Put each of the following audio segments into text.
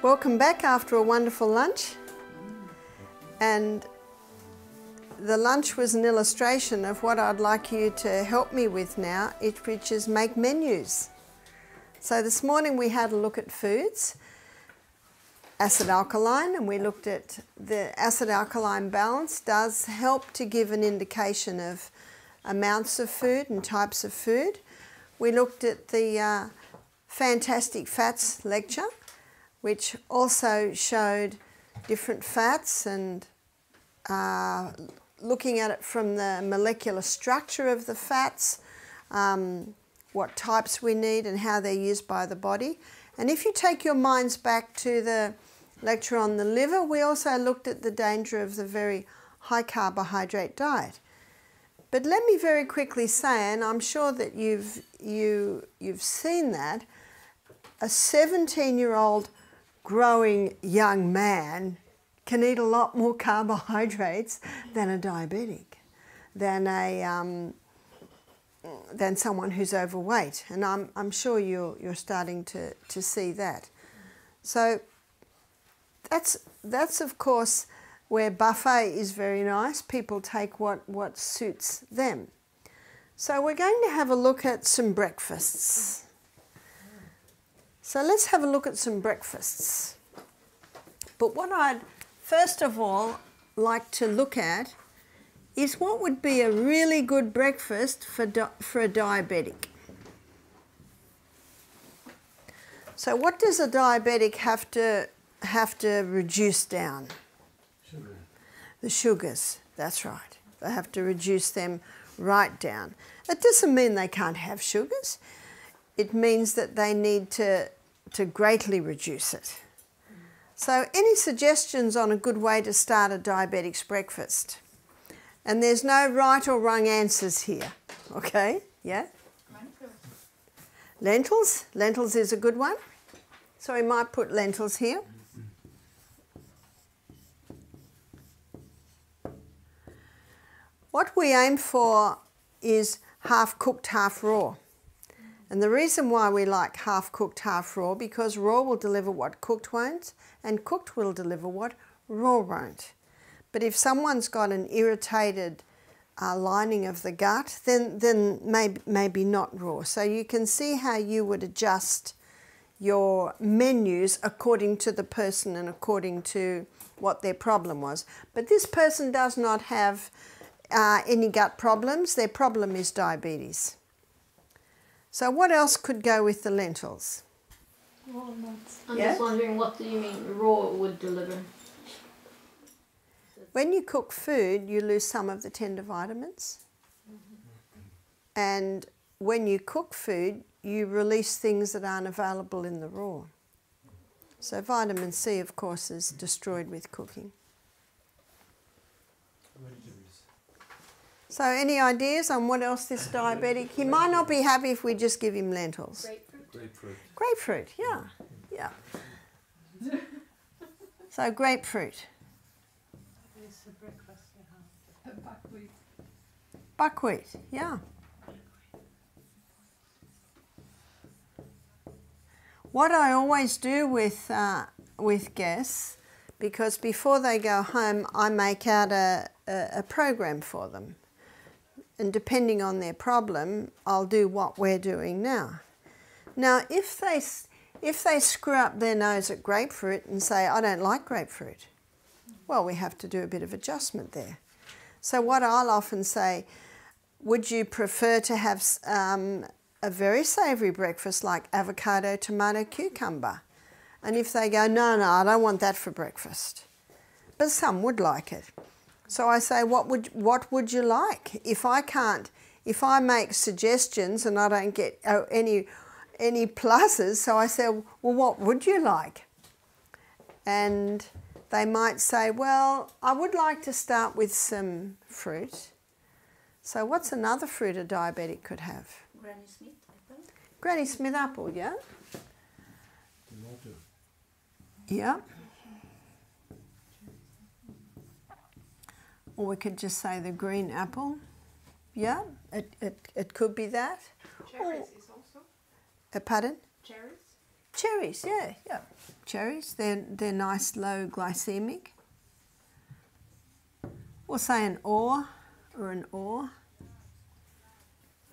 Welcome back after a wonderful lunch. And the lunch was an illustration of what I'd like you to help me with now, which is make menus. So this morning we had a look at foods, acid-alkaline, and we looked at the acid-alkaline balance does help to give an indication of amounts of food and types of food. We looked at the fantastic fats lecture, which also showed different fats and looking at it from the molecular structure of the fats, what types we need and how they're used by the body. And if you take your minds back to the lecture on the liver, we also looked at the danger of the very high carbohydrate diet. But let me very quickly say, and I'm sure that you've seen that, a 17-year-old growing young man can eat a lot more carbohydrates than a diabetic, than someone who's overweight, and I'm sure you're starting to see that. So that's of course where buffet is very nice. People take what suits them. So we're going to have a look at some breakfasts. So let's have a look at some breakfasts. But what I'd first of all like to look at is what would be a really good breakfast for a diabetic. So what does a diabetic have to reduce down? Sugar. The sugars, that's right. They have to reduce them right down. It doesn't mean they can't have sugars. It means that they need to greatly reduce it. So any suggestions on a good way to start a diabetic's breakfast? And there's no right or wrong answers here, okay? Yeah? Lentils. Lentils is a good one. So we might put lentils here. What we aim for is half cooked, half raw. And the reason why we like half cooked, half raw, because raw will deliver what cooked won't, and cooked will deliver what raw won't. But if someone's got an irritated lining of the gut, then maybe not raw. So you can see how you would adjust your menus according to the person and according to what their problem was. But this person does not have any gut problems. Their problem is diabetes. So what else could go with the lentils? Walnuts. I'm just wondering, what do you mean raw would deliver? When you cook food, you lose some of the tender vitamins. And when you cook food, you release things that aren't available in the raw. So vitamin C, of course, is destroyed with cooking. So any ideas on what else this diabetic? He might not be happy if we just give him lentils. Grapefruit. Grapefruit. Grapefruit, yeah, yeah. So grapefruit. It's a breakfast, buckwheat. Buckwheat, yeah. What I always do with guests, because before they go home, I make out a program for them. And depending on their problem, I'll do what we're doing now. Now, if they screw up their nose at grapefruit and say, I don't like grapefruit, well, we have to do a bit of adjustment there. So what I'll often say, would you prefer to have a very savoury breakfast like avocado, tomato, cucumber? And if they go, no, I don't want that for breakfast. But some would like it. So I say, what would you like? If I make suggestions and I don't get any pluses, so I say, well, what would you like? And they might say, well, I would like to start with some fruit. So what's another fruit a diabetic could have? Granny Smith apple. Granny Smith apple, yeah? Tomato. Yeah. Or we could just say the green apple. Yeah, it could be that. Cherries is also. Pardon? Cherries. cherries, yeah, yeah. Cherries, they're nice, low glycemic. Or say an or an or.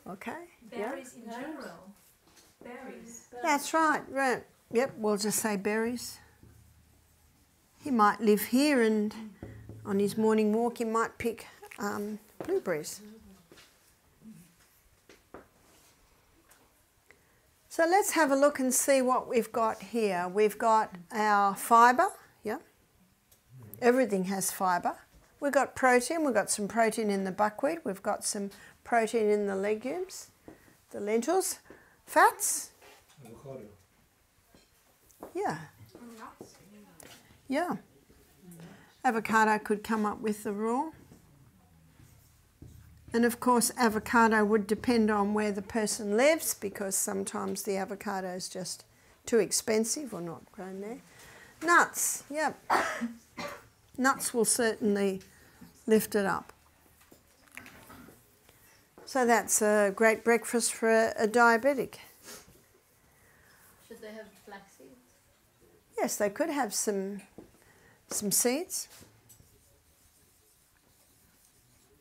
Okay. Berries in general. Berries. That's right, right. Yep, we'll just say berries. He might live here and on his morning walk he might pick blueberries. So let's have a look and see what we've got here. We've got our fibre, yeah. Everything has fibre. We've got protein, we've got some protein in the buckwheat, we've got some protein in the legumes, the lentils. Fats? Avocado. Yeah. Yeah. Avocado could come up with the raw. And of course avocado would depend on where the person lives, because sometimes the avocado is just too expensive or not grown there. Nuts, yep. Nuts will certainly lift it up. So that's a great breakfast for a diabetic. Should they have flax seeds? Yes, they could have some seeds.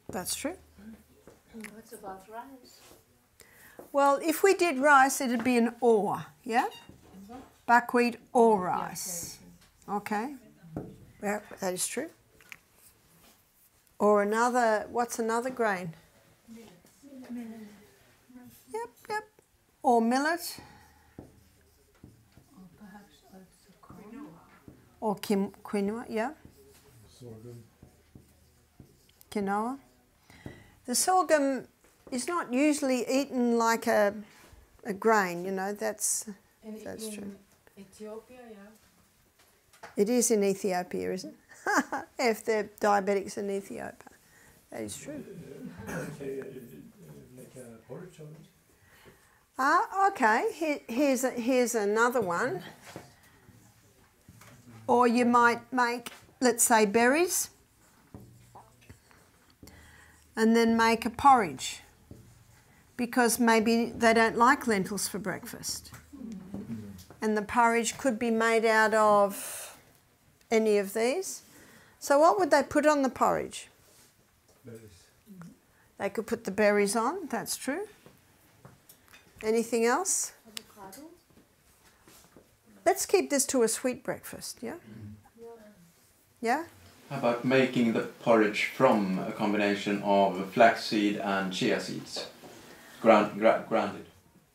That's true. What about rice? Well, if we did rice, it'd be an or, yeah? Buckwheat or rice. Okay. Yeah, that is true. Or another, what's another grain? Yep, yep. Or millet. Or perhaps also quinoa. Or quinoa, yeah. Sorghum. Quinoa. The sorghum is not usually eaten like a grain, you know, that's In true. Ethiopia, yeah. It is in Ethiopia, isn't it? If they're diabetics in Ethiopia. That is true. Make a porridge of it. Okay, here's another one. Or you might make, let's say, berries, and then make a porridge, because maybe they don't like lentils for breakfast. And the porridge could be made out of any of these. So what would they put on the porridge? Berries. They could put the berries on, that's true. Anything else? Avocado? Let's keep this to a sweet breakfast, yeah? Yeah? How about making the porridge from a combination of flaxseed and chia seeds? Grounded.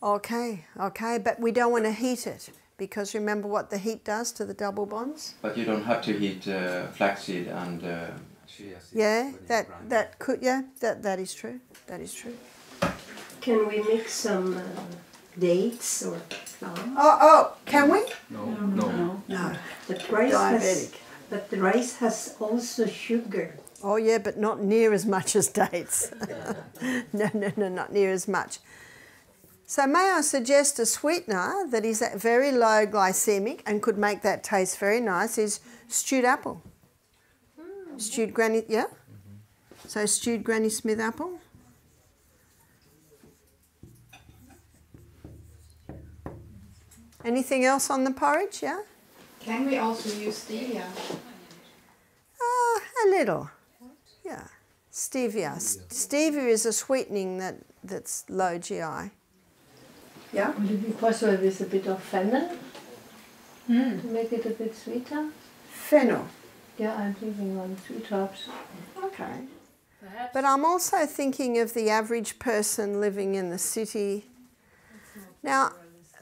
Okay, okay, but we don't want to heat it, because remember what the heat does to the double bonds? But you don't have to heat flaxseed and chia seeds. Yeah, when you that grind that could, yeah, that is true. That is true. Can we mix some dates or plum? Oh, can we? No. No. The rice has, Diabetic. but the rice has also sugar. Oh yeah, but not near as much as dates. No, not near as much. So may I suggest a sweetener that is at very low glycemic and could make that taste very nice is stewed apple. Stewed Granny, yeah? So stewed Granny Smith apple. Anything else on the porridge, yeah? Can we also use stevia? A little, yeah. Stevia. Stevia is a sweetening that's low GI. Yeah? Would it be possible with a bit of fennel to make it a bit sweeter? Fennel. Yeah, I'm thinking on sweet herbs. Okay. Perhaps. But I'm also thinking of the average person living in the city. Now,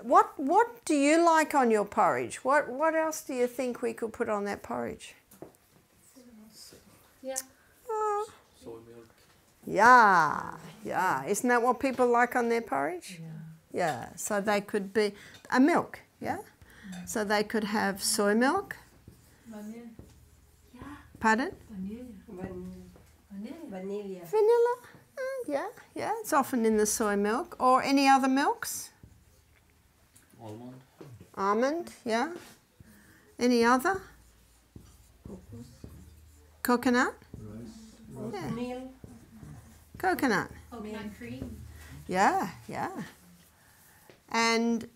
what do you like on your porridge? What else do you think we could put on that porridge? Yeah. Soy milk. Yeah. Isn't that what people like on their porridge? Yeah. So they could be a milk, yeah? So they could have soy milk. Vanilla. Pardon? Vanilla. Vanilla? Yeah. It's often in the soy milk. Or any other milks? Almond. Almond, yeah. Any other? Coconut? Rice. Yeah. Oatmeal. Coconut. Oatmeal cream. Yeah. And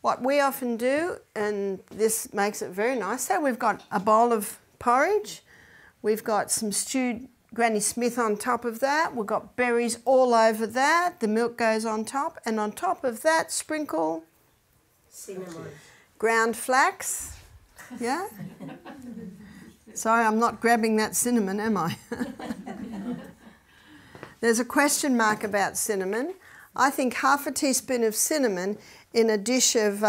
what we often do, and this makes it very nice, so we've got a bowl of porridge, we've got some stewed Granny Smith on top of that, we've got berries all over that, the milk goes on top, and on top of that sprinkle Cinnamon. ground flax. Yeah? Sorry, I'm not grabbing that cinnamon, am I? There's a question mark about cinnamon. I think half a teaspoon of cinnamon in a dish of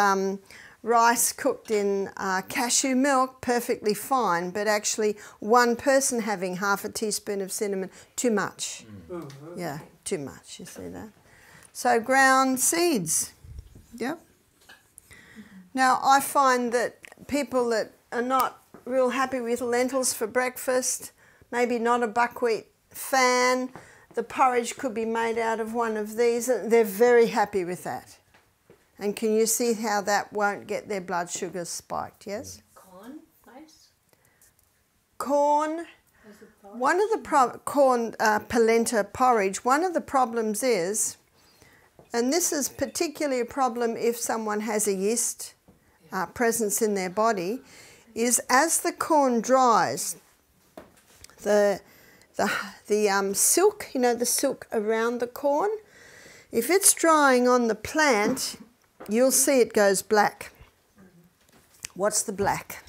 rice cooked in cashew milk, perfectly fine, but actually one person having half a teaspoon of cinnamon, too much. Mm-hmm. Yeah, too much, you see that? So ground seeds, yep. Now I find that people that are not real happy with lentils for breakfast, maybe not a buckwheat fan, the porridge could be made out of one of these, and they're very happy with that. And can you see how that won't get their blood sugars spiked, yes? Corn, nice. Corn, one of the corn polenta porridge, one of the problems is, and this is particularly a problem if someone has a yeast presence in their body, is as the corn dries, the silk, you know, the silk around the corn, if it's drying on the plant, you'll see it goes black. What's the black?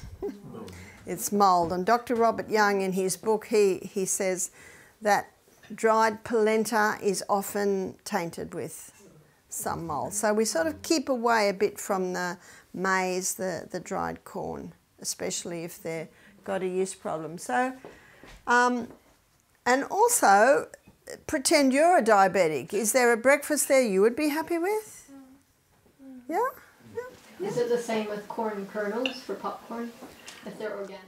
It's mould. And Dr. Robert Young, in his book, he says that dried polenta is often tainted with some mould. So we sort of keep away a bit from the maize, the dried corn, especially if they've got a yeast problem. So, and also, pretend you're a diabetic. Is there a breakfast there you would be happy with? Yeah? Is it the same with corn kernels for popcorn, if they're organic?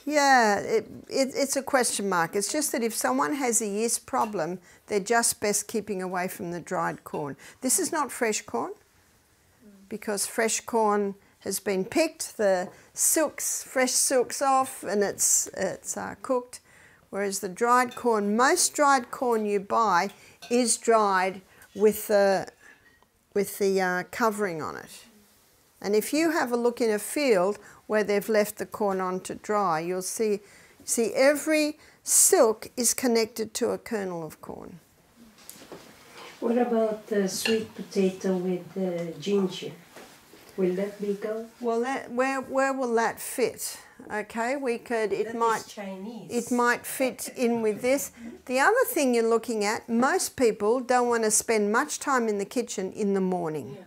Yeah, it's a question mark. It's just that if someone has a yeast problem, they're just best keeping away from the dried corn. This is not fresh corn, because fresh corn has been picked, the fresh silk's off, and it's cooked. Whereas the dried corn, most dried corn you buy is dried with the covering on it. And if you have a look in a field where they've left the corn on to dry, you'll see every silk is connected to a kernel of corn. What about the sweet potato with ginger? Will that be good? Well, where will that fit? Okay, we could. It might fit in with this. The other thing you're looking at, most people don't want to spend much time in the kitchen in the morning.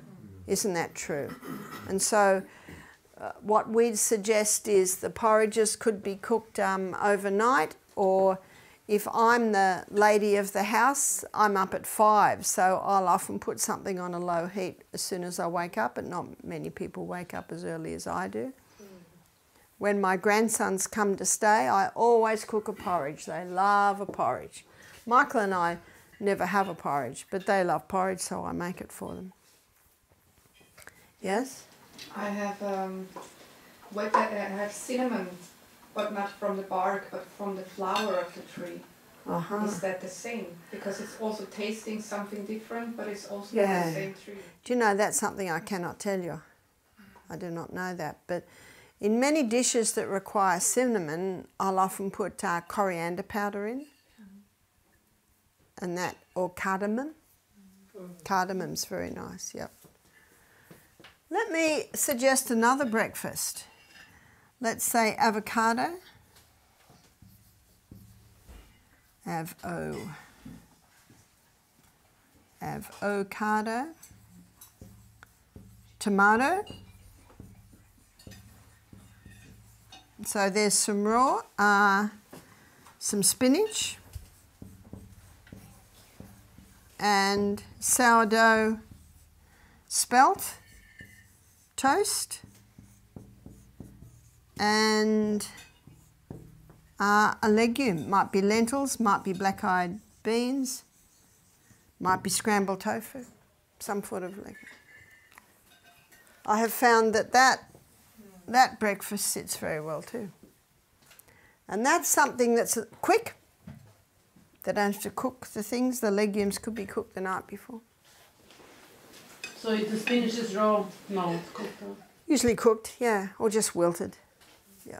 Isn't that true? And so what we'd suggest is the porridges could be cooked overnight, or if I'm the lady of the house, I'm up at 5, so I'll often put something on a low heat as soon as I wake up, and not many people wake up as early as I do. When my grandsons come to stay, I always cook a porridge. They love a porridge. Michael and I never have a porridge, but they love porridge, so I make it for them. Yes? I have cinnamon, but not from the bark, but from the flower of the tree. Is that the same? Because it's also tasting something different, but it's also not the same tree. Do you know, that's something I cannot tell you. I do not know that. But in many dishes that require cinnamon, I'll often put coriander powder in, and that, or cardamom. Cardamom's very nice, yep. Let me suggest another breakfast. Let's say avocado. Avocado. Tomato. So there's some raw, some spinach, and sourdough spelt, toast, and a legume. Might be lentils, might be black-eyed beans, might be scrambled tofu, some sort of legume. I have found that breakfast sits very well too. And that's something that's quick. They don't have to cook the things. The legumes could be cooked the night before. So if the spinach is raw, no, it's cooked. Usually cooked, yeah, or just wilted. Yeah.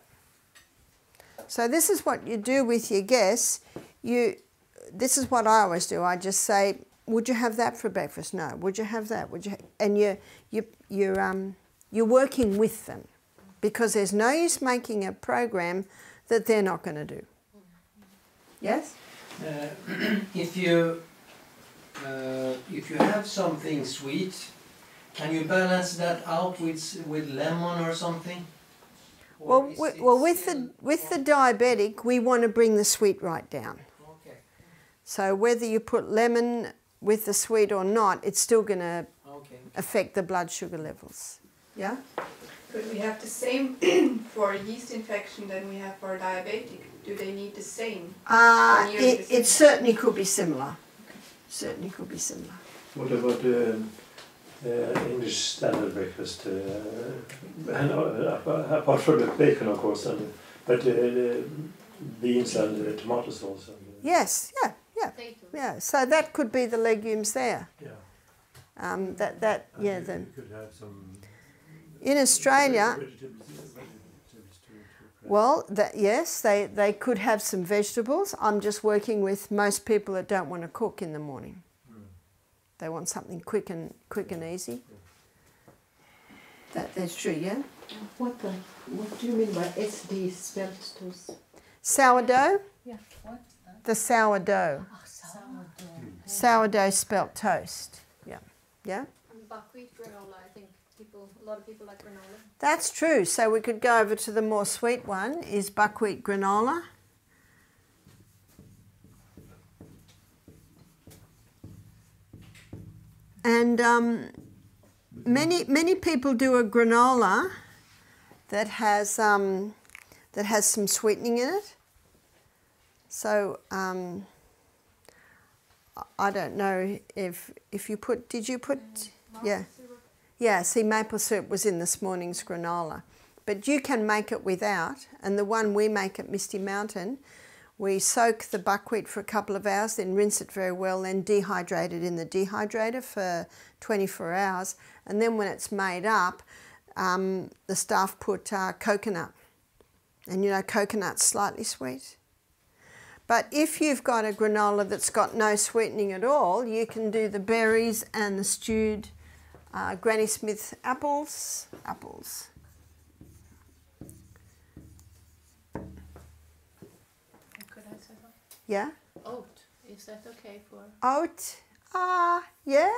So this is what you do with your guests. This is what I always do. I just say, "Would you have that for breakfast?" "No." "Would you have that?" "Would you?" And you're working with them, because there's no use making a program that they're not going to do. Yes. If you have something sweet, can you balance that out with lemon or something? Or with the diabetic, we want to bring the sweet right down. Okay. So whether you put lemon with the sweet or not, it's still going to affect the blood sugar levels. Yeah. Could we have the same for a yeast infection than we have for a diabetic? Do they need the same? It certainly could be similar. Certainly could be similar. What about English standard breakfast? Apart from the bacon, of course, but beans and tomatoes also. Yes, yeah. Potato. Yeah, so that could be the legumes there. Yeah. You could have some. In Australia, Vegetables to well, yes, they could have some vegetables. I'm just working with most people that don't want to cook in the morning. They want something quick and easy. That's true, yeah. What do you mean by SD spelt toast? Sourdough. Yeah, what? The sourdough. Oh, sourdough. Sourdough spelt toast. Yeah. Yeah. Buckwheat granola, I think a lot of people like granola. That's true. So we could go over to the more sweet one, is buckwheat granola. And many people do a granola that has some sweetening in it. So I don't know if you put. Did you put? Yeah. Yeah, see, maple syrup was in this morning's granola. But you can make it without, and the one we make at Misty Mountain, we soak the buckwheat for a couple of hours, then rinse it very well, then dehydrate it in the dehydrator for 24 hours, and then when it's made up, the staff put coconut. And you know, coconut's slightly sweet. But if you've got a granola that's got no sweetening at all, you can do the berries and the stewed Granny Smith apples. Could I say that? Yeah. Oat, is that okay for? Oat. Yeah.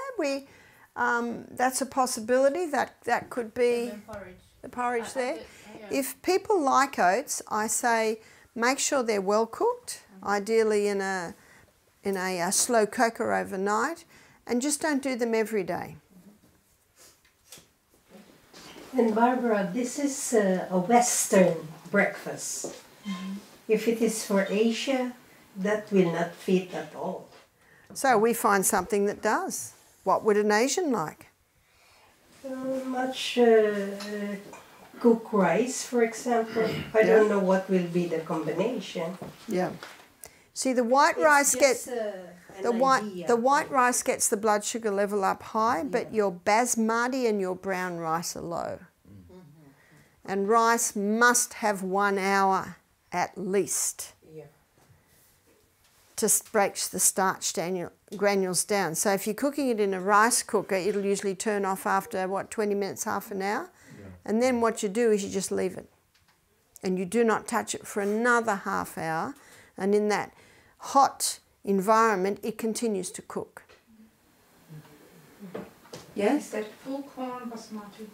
That's a possibility. That could be Porridge. the porridge there. Yeah. If people like oats, I say make sure they're well cooked. Ideally in a slow cooker overnight, and just don't do them every day. And Barbara, this is a Western breakfast. If it is for Asia, that will not fit at all. So we find something that does. What would an Asian like? Much cooked rice, for example. I don't know what will be the combination. Yeah. See, the white rice gets the white rice gets the blood sugar level up high, but your basmati and your brown rice are low. And rice must have 1 hour at least to break the starch granules down. So if you're cooking it in a rice cooker, it'll usually turn off after, 20 minutes, half an hour? Yeah. And then what you do is you just leave it. And you do not touch it for another half hour. And in that hot environment, it continues to cook. Yes? Is that full corn basmati?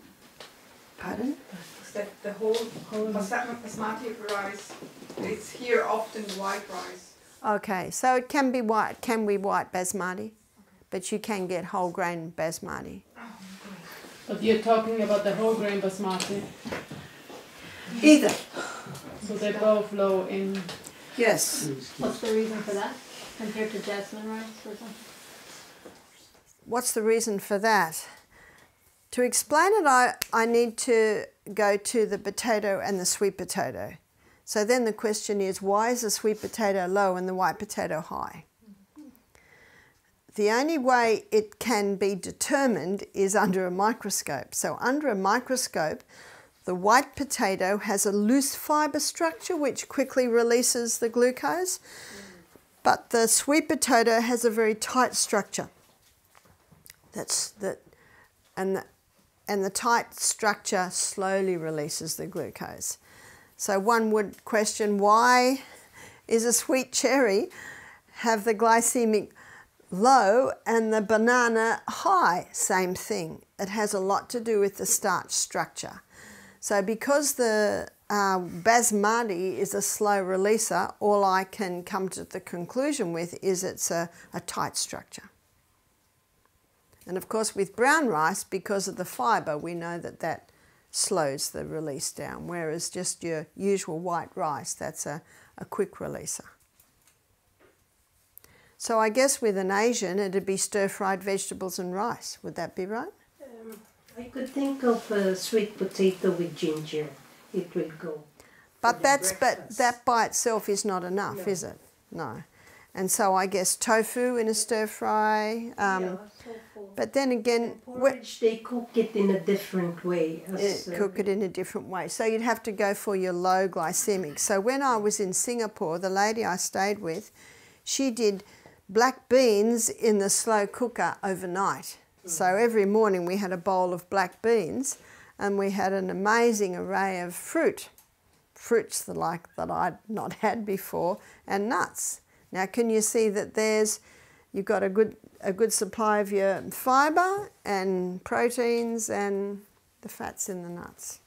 Pardon? Is that the whole basmati rice? It's here often white rice. Okay, so it can be white basmati, but you can get whole grain basmati. But you're talking about the whole grain basmati. Either. So they're both low in. Yes. What's the reason for that compared to jasmine rice, for example? What's the reason for that? To explain it, I need to go to the potato and the sweet potato. So then the question is, why is the sweet potato low and the white potato high? the only way it can be determined is under a microscope. So under a microscope, the white potato has a loose fibre structure which quickly releases the glucose, but the sweet potato has a very tight structure. And the tight structure slowly releases the glucose. So one would question, why is a sweet cherry have the glycemic low and the banana high? Same thing. It has a lot to do with the starch structure. So because the basmati is a slow releaser, all I can come to the conclusion with is it's a tight structure. And of course with brown rice, because of the fibre, we know that that slows the release down, whereas just your usual white rice, that's a quick releaser. So I guess with an Asian, it'd be stir-fried vegetables and rice. Would that be right? I could think of a sweet potato with ginger. It will go. But that by itself is not enough, no. Is it? No. And so I guess tofu in a stir-fry. But then again, porridge, they cook it in a different way. Cook it in a different way. So you'd have to go for your low glycemic. So when I was in Singapore, the lady I stayed with, she did black beans in the slow cooker overnight. So every morning we had a bowl of black beans, and we had an amazing array of fruits that I'd not had before, and nuts. Now can you see that you've got a good supply of your fibre and proteins and the fats in the nuts.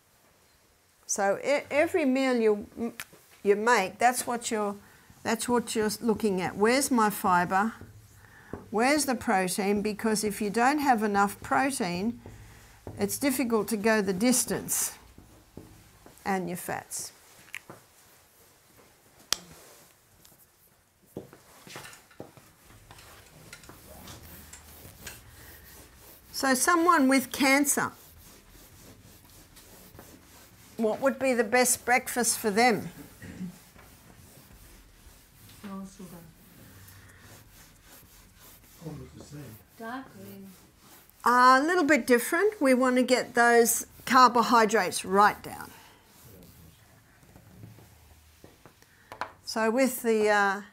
So every meal you make, that's what you're looking at. Where's my fibre? Where's the protein? Because if you don't have enough protein, it's difficult to go the distance. And your fats. So someone with cancer, what would be the best breakfast for them? No sugar. Almost the same. Dark green. A little bit different. We want to get those carbohydrates right down. So with the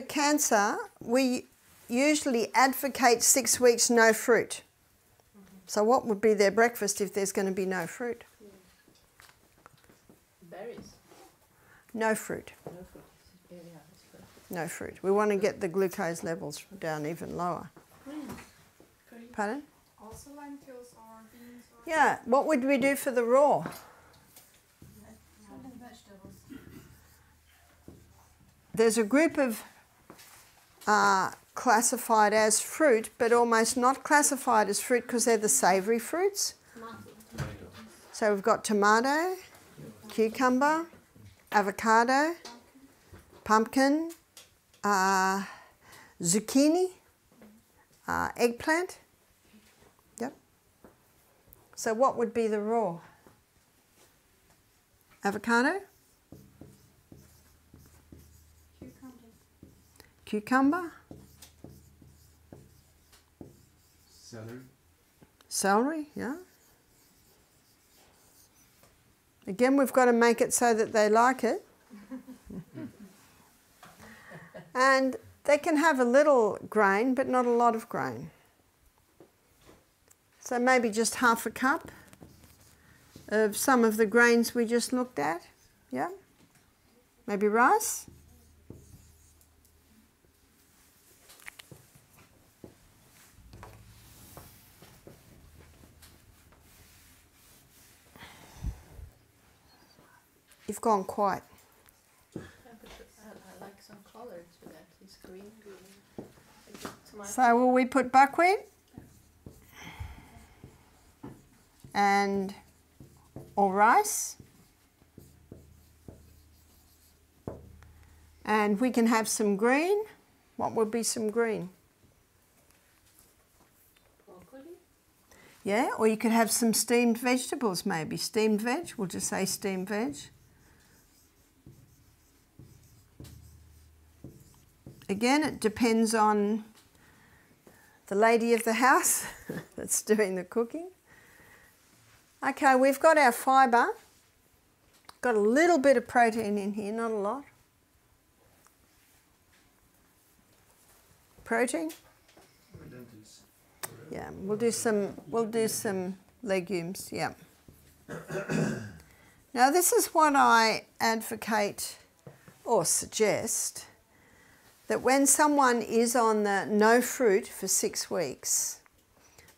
cancer, we usually advocate 6 weeks no fruit. So what would be their breakfast if there's going to be no fruit? Berries. No fruit. No fruit. No fruit. We want to get the glucose levels down even lower. Pardon? Also lentils or beans or... Yeah, what would we do for the raw? There's a group of classified as fruit, but almost not classified as fruit because they're the savoury fruits. So we've got tomato, cucumber, avocado, pumpkin, zucchini, eggplant. Yep. So what would be the raw? Avocado? Cucumber? Celery. Celery, yeah. Again, we've got to make it so that they like it. And they can have a little grain, but not a lot of grain. So maybe just half a cup of some of the grains we just looked at. Yeah? Maybe rice. You've gone quiet. I like some color to that. It's green. So will we put buckwheat? Or rice? And we can have some green. What would be some green? Broccoli? Yeah, or you could have some steamed vegetables maybe. Steamed veg, we'll just say steamed veg. again, it depends on the lady of the house that's doing the cooking. Okay, we've got our fibre. Got a little bit of protein in here, not a lot. Protein? Yeah, we'll do some legumes, yeah. Now this is what I advocate or suggest, that when someone is on the no fruit for 6 weeks,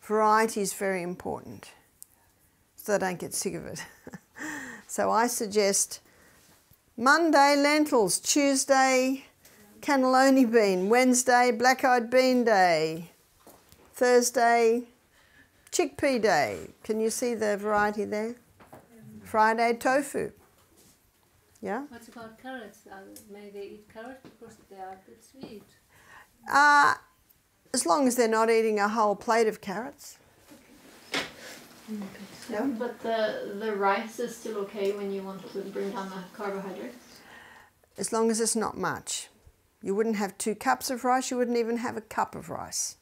variety is very important so they don't get sick of it. So I suggest Monday lentils, Tuesday cannelloni bean, Wednesday black-eyed bean day, Thursday chickpea day. Can you see the variety there? Friday tofu. Yeah? What about carrots? May they eat carrots because they are a bit sweet? As long as they're not eating a whole plate of carrots. Yeah. But the rice is still okay when you want to bring down the carbohydrates? As long as it's not much. You wouldn't have 2 cups of rice, you wouldn't even have a cup of rice.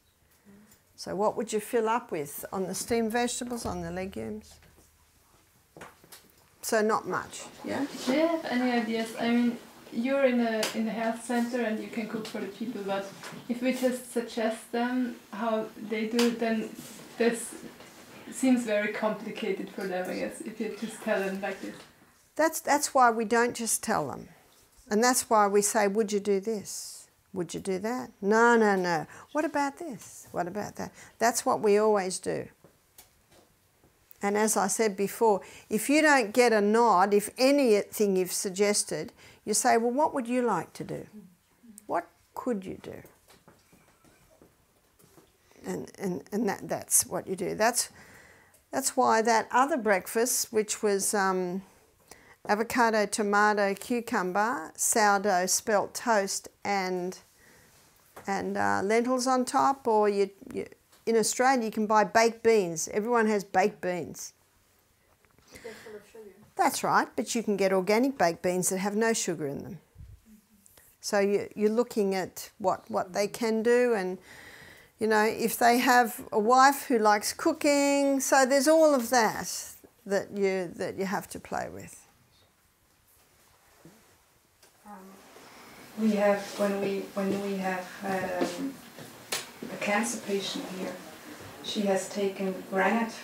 So what would you fill up with on the steamed vegetables, on the legumes? So not much, yeah? Do you have any ideas? I mean, you're in the health center and you can cook for the people, but if we just suggest them how they do it, then this seems very complicated for them, I guess, if you just tell them like this. That's why we don't just tell them. And that's why we say, would you do this? Would you do that? No, no, no. What about this? What about that? That's what we always do. And as I said before, if you don't get a nod, if anything you've suggested, you say, well, what would you like to do? What could you do? And that's what you do. That's why that other breakfast, which was avocado, tomato, cucumber, sourdough, spelt toast, and lentils on top, or in Australia you can buy baked beans. Everyone has baked beans. They're full of sugar. That's right, but you can get organic baked beans that have no sugar in them. So you're looking at what they can do, and you know, if they have a wife who likes cooking, so there's all of that you have to play with. We have when we have had a cancer patient here. She has taken granite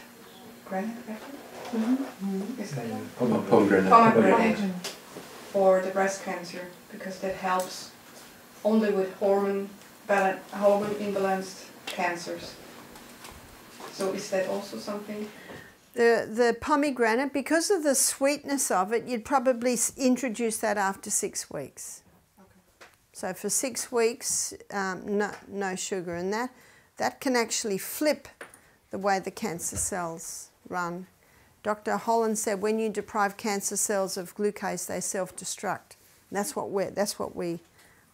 is that one? Pomegranate for the breast cancer, because that helps only with hormone imbalanced cancers. So is that also something? The pomegranate, because of the sweetness of it, you'd probably introduce that after 6 weeks. Okay. So for 6 weeks, no sugar, and that can actually flip the way the cancer cells run. Dr. Holland said when you deprive cancer cells of glucose, they self-destruct. That's what we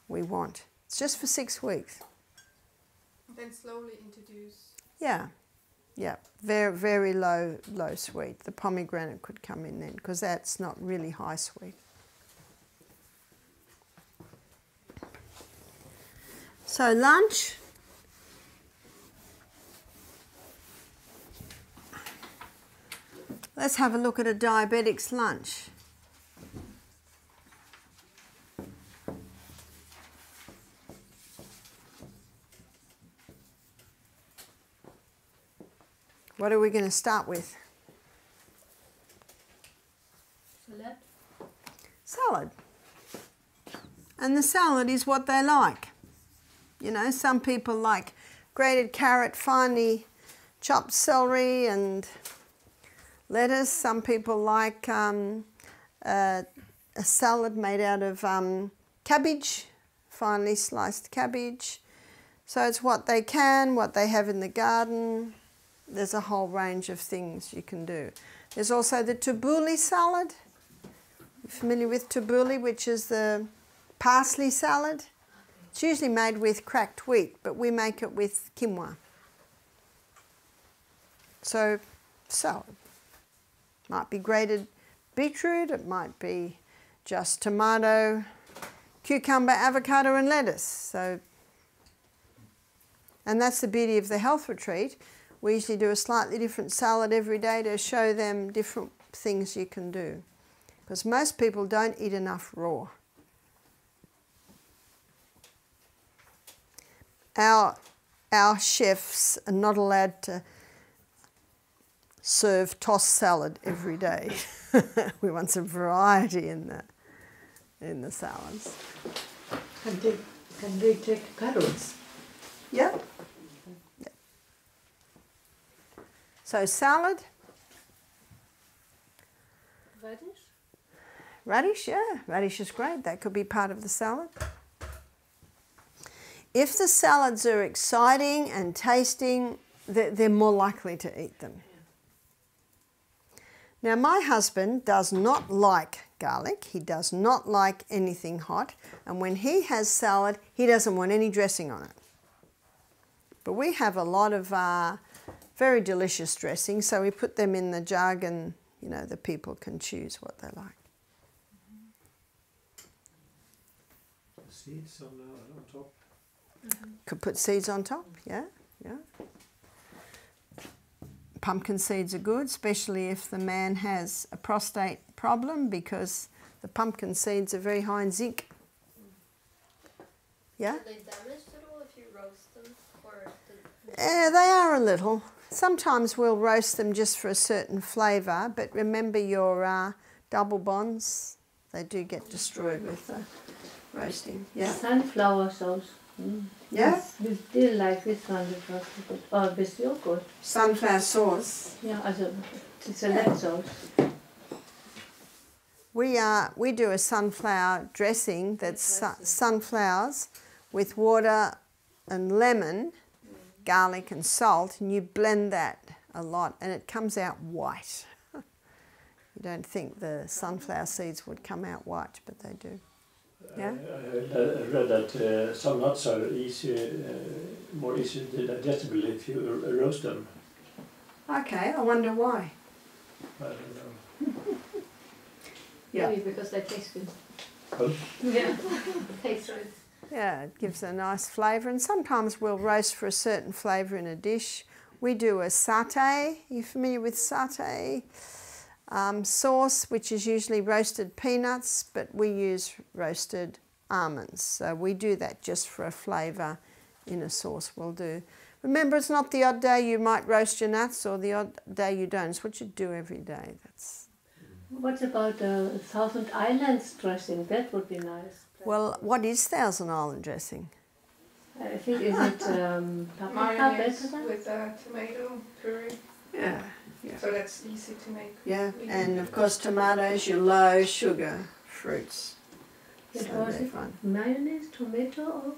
want. It's just for 6 weeks. Then slowly introduce. Yeah. Very, very low sweet. The pomegranate could come in then, because that's not really high sweet. So lunch. Let's have a look at a diabetic's lunch. What are we going to start with? Salad. Salad. And the salad is what they like. You know, some people like grated carrot, finely chopped celery and lettuce. Some people like a salad made out of cabbage, finely sliced cabbage. So it's what they can, what they have in the garden. There's a whole range of things you can do. There's also the tabbouleh salad. You're familiar with tabbouleh, which is the parsley salad? It's usually made with cracked wheat, but we make it with quinoa. So, salad. Might be grated beetroot, it might be just tomato, cucumber, avocado and lettuce. So, and that's the beauty of the health retreat. We usually do a slightly different salad every day to show them different things you can do. Because most people don't eat enough raw. Our chefs are not allowed to serve tossed salad every day. We want some variety in the salads. Can they take carrots? Yeah. So salad. Radish? Radish, yeah. Radish is great. That could be part of the salad. If the salads are exciting and tasting, they're more likely to eat them. Now, my husband does not like garlic. He does not like anything hot. And when he has salad, he doesn't want any dressing on it. But we have a lot of very delicious dressings, so we put them in the jug and, you know, the people can choose what they like. Seeds on top. Could put seeds on top, yeah. Pumpkin seeds are good, especially if the man has a prostate problem, because the pumpkin seeds are very high in zinc. Yeah? Are they damaged at all if you roast them? Yeah, they are a little. Sometimes we'll roast them just for a certain flavour, but remember your double bonds, they do get destroyed with the roasting. Yeah. Sunflower sauce. Yeah? We still like this one with roasted, or with yogurt. Sunflower sauce. Yeah, also it's a lemon sauce. We do a sunflower dressing that's sunflowers with water and lemon, garlic and salt, and you blend that a lot and it comes out white. You don't think the sunflower seeds would come out white, but they do. Yeah? I read that some nuts are more easily digestible if you roast them. Okay, I wonder why. I don't know. Yeah. Maybe because they taste good. Oh. Yeah, tastes good. Yeah, it gives a nice flavour, and sometimes we'll roast for a certain flavour in a dish. We do a satay. Are you familiar with satay? Sauce, which is usually roasted peanuts, but we use roasted almonds. So we do that just for a flavour in a sauce we'll do. Remember, it's not the odd day you might roast your nuts or the odd day you don't. It's what you do every day. What about the Thousand Islands dressing? That would be nice. Well, what is Thousand Island dressing? I think is it paprika Mayonnaise better? with tomato puree. Yeah. So that's easy to make. Yeah, and of course tomatoes, your low sugar fruits. It So was they're fun. mayonnaise, tomato, or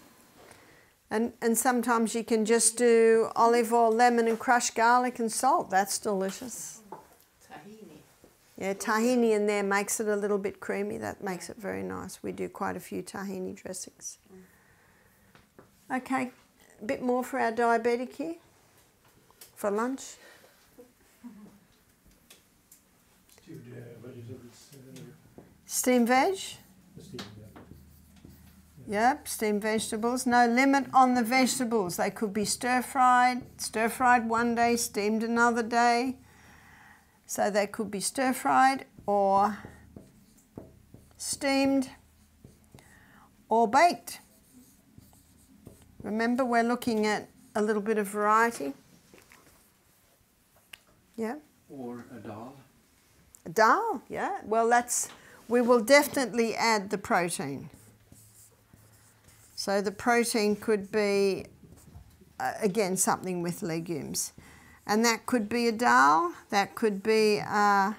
And sometimes you can just do olive oil, lemon and crushed garlic and salt. That's delicious. Tahini. Yeah, tahini in there makes it a little bit creamy. That makes it very nice. We do quite a few tahini dressings. Okay, a bit more for our diabetic here for lunch. Stewed vegetables. Steamed veg. Steamed, Yep, steamed vegetables. No limit on the vegetables. They could be stir-fried one day, steamed another day. So they could be stir-fried or steamed or baked. Remember, we're looking at a little bit of variety. Yeah? Or a dal. Dal, yeah. Well, we will definitely add the protein. So the protein could be, again, something with legumes. And that could be a dal, that could be a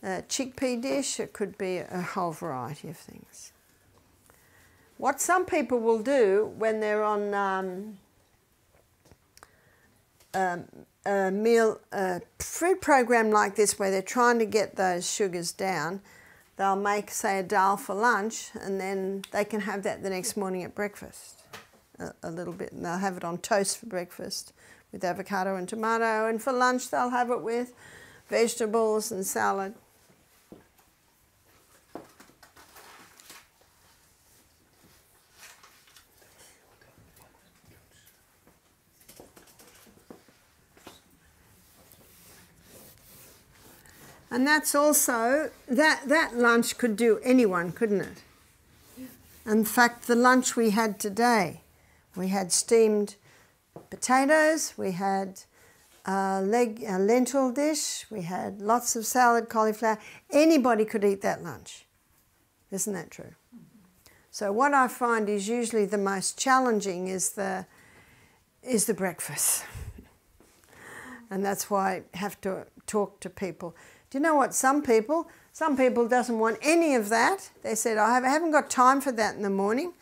chickpea dish, it could be a whole variety of things. What some people will do when they're on a food program like this where they're trying to get those sugars down, they'll make, say, a dal for lunch and then they can have that the next morning at breakfast, a little bit. And they'll have it on toast for breakfast with avocado and tomato, and for lunch they'll have it with vegetables and salad. And that's also, that lunch could do anyone, couldn't it? In fact, the lunch we had today, we had steamed potatoes, we had a lentil dish, we had lots of salad, cauliflower. Anybody could eat that lunch. Isn't that true? So what I find is usually the most challenging is the breakfast. And that's why I have to talk to people. Do you know what? Some people doesn't want any of that. They said, I haven't got time for that in the morning.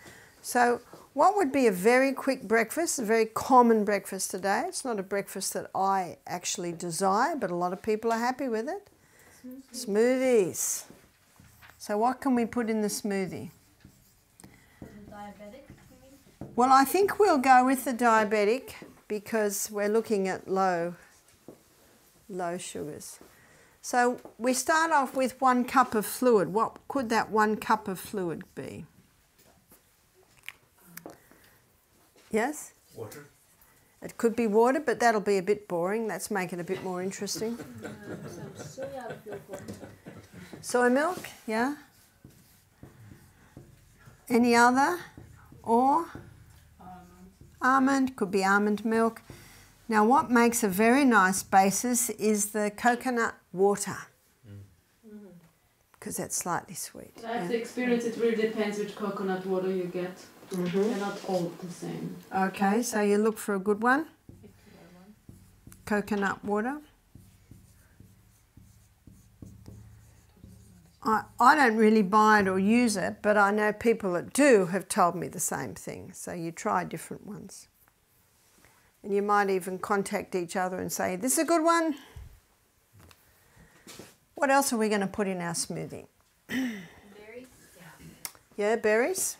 So what would be a very quick breakfast, a very common breakfast today? It's not a breakfast that I actually desire, but a lot of people are happy with it. Smoothies. So what can we put in the smoothie? Diabetic, you mean? Well, I think we'll go with the diabetic because we're looking at low sugars. So we start off with 1 cup of fluid. What could that 1 cup of fluid be? Yes? Water. It could be water, but that'll be a bit boring. Let's make it a bit more interesting. Soy milk, yeah? Any other? Or? Almond, could be almond milk. Now what makes a very nice basis is the coconut water. Because that's slightly sweet. I have the experience, it really depends which coconut water you get. They're not all the same. Okay, so you look for a good one. Coconut water. I don't really buy it or use it, but I know people that do have told me the same thing. So you try different ones. And you might even contact each other and say, this is a good one. What else are we going to put in our smoothie? Berries? Yeah, berries.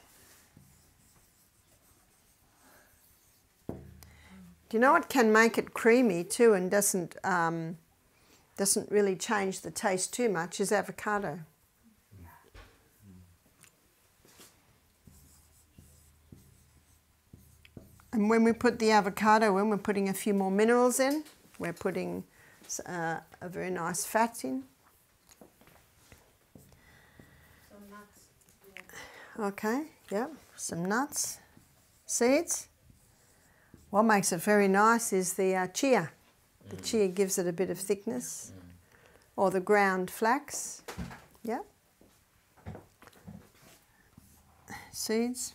Do you know what can make it creamy too and doesn't really change the taste too much is avocado. And when we put the avocado in, we're putting a few more minerals in. We're putting a very nice fat in. Some nuts. Yeah. Okay, yeah, some nuts, seeds. What makes it very nice is the chia. The chia gives it a bit of thickness. Or the ground flax, yeah. Seeds.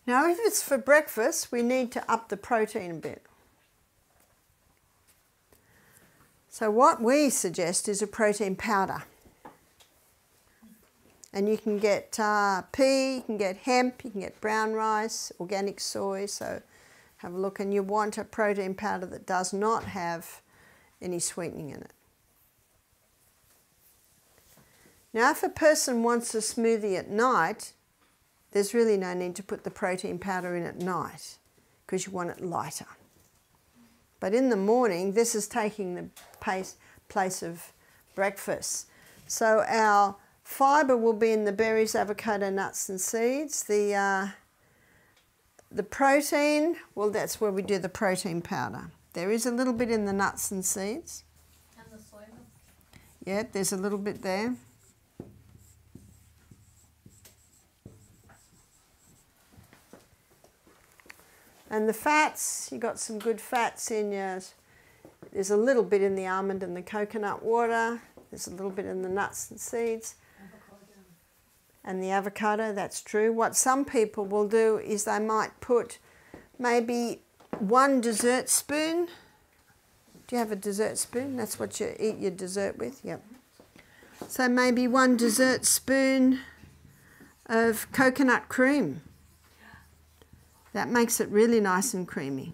Now if it's for breakfast, we need to up the protein a bit. So what we suggest is a protein powder. And you can get pea, you can get hemp, you can get brown rice, organic soy, so have a look. And you want a protein powder that does not have any sweetening in it. Now if a person wants a smoothie at night, there's really no need to put the protein powder in at night because you want it lighter. But in the morning, this is taking the place of breakfast. So our fibre will be in the berries, avocado, nuts and seeds. The protein, well, that's where we do the protein powder. There is a little bit in the nuts and seeds. And the soy milk? Yeah, there's a little bit there. And the fats, you got some good fats in yours. There's a little bit in the almond and the coconut water. There's a little bit in the nuts and seeds. And the avocado, that's true. What some people will do is they might put maybe 1 dessert spoon. Do you have a dessert spoon? That's what you eat your dessert with? Yep. So maybe 1 dessert spoon of coconut cream. That makes it really nice and creamy.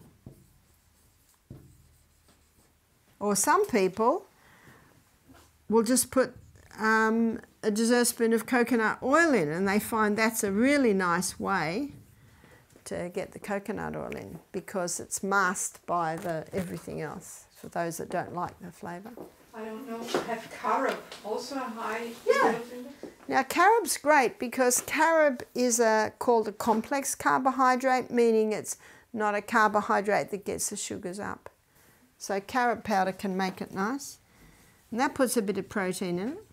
Or some people will just put a dessert spoon of coconut oil in, and they find that's a really nice way to get the coconut oil in because it's masked by everything else, for those that don't like the flavour. I don't know, have carob also a high Yeah. index? Now carob's great because carob is called a complex carbohydrate, meaning it's not a carbohydrate that gets the sugars up. So carob powder can make it nice. And that puts a bit of protein in it.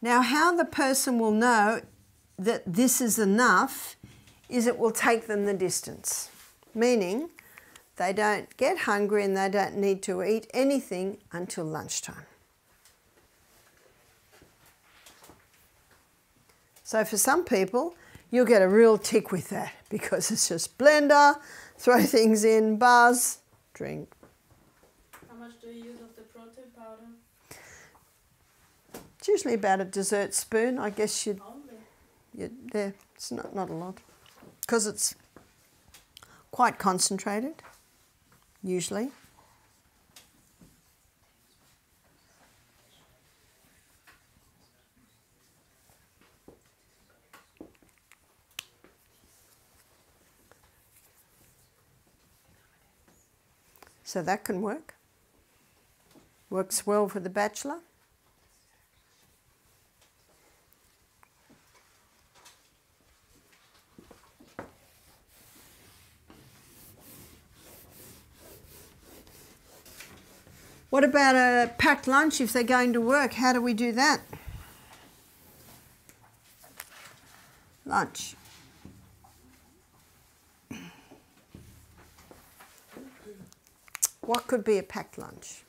Now, how the person will know that this is enough is it will take them the distance, meaning they don't get hungry and they don't need to eat anything until lunchtime. So for some people, you'll get a real tick with that because it's just blender, throw things in, buzz, drink. How much do you use of the protein powder? It's usually about a dessert spoon. I guess Only? there. It's not a lot because it's quite concentrated, usually. So that can work. Works well for the bachelor. What about a packed lunch if they're going to work? How do we do that? Lunch. What could be a packed lunch?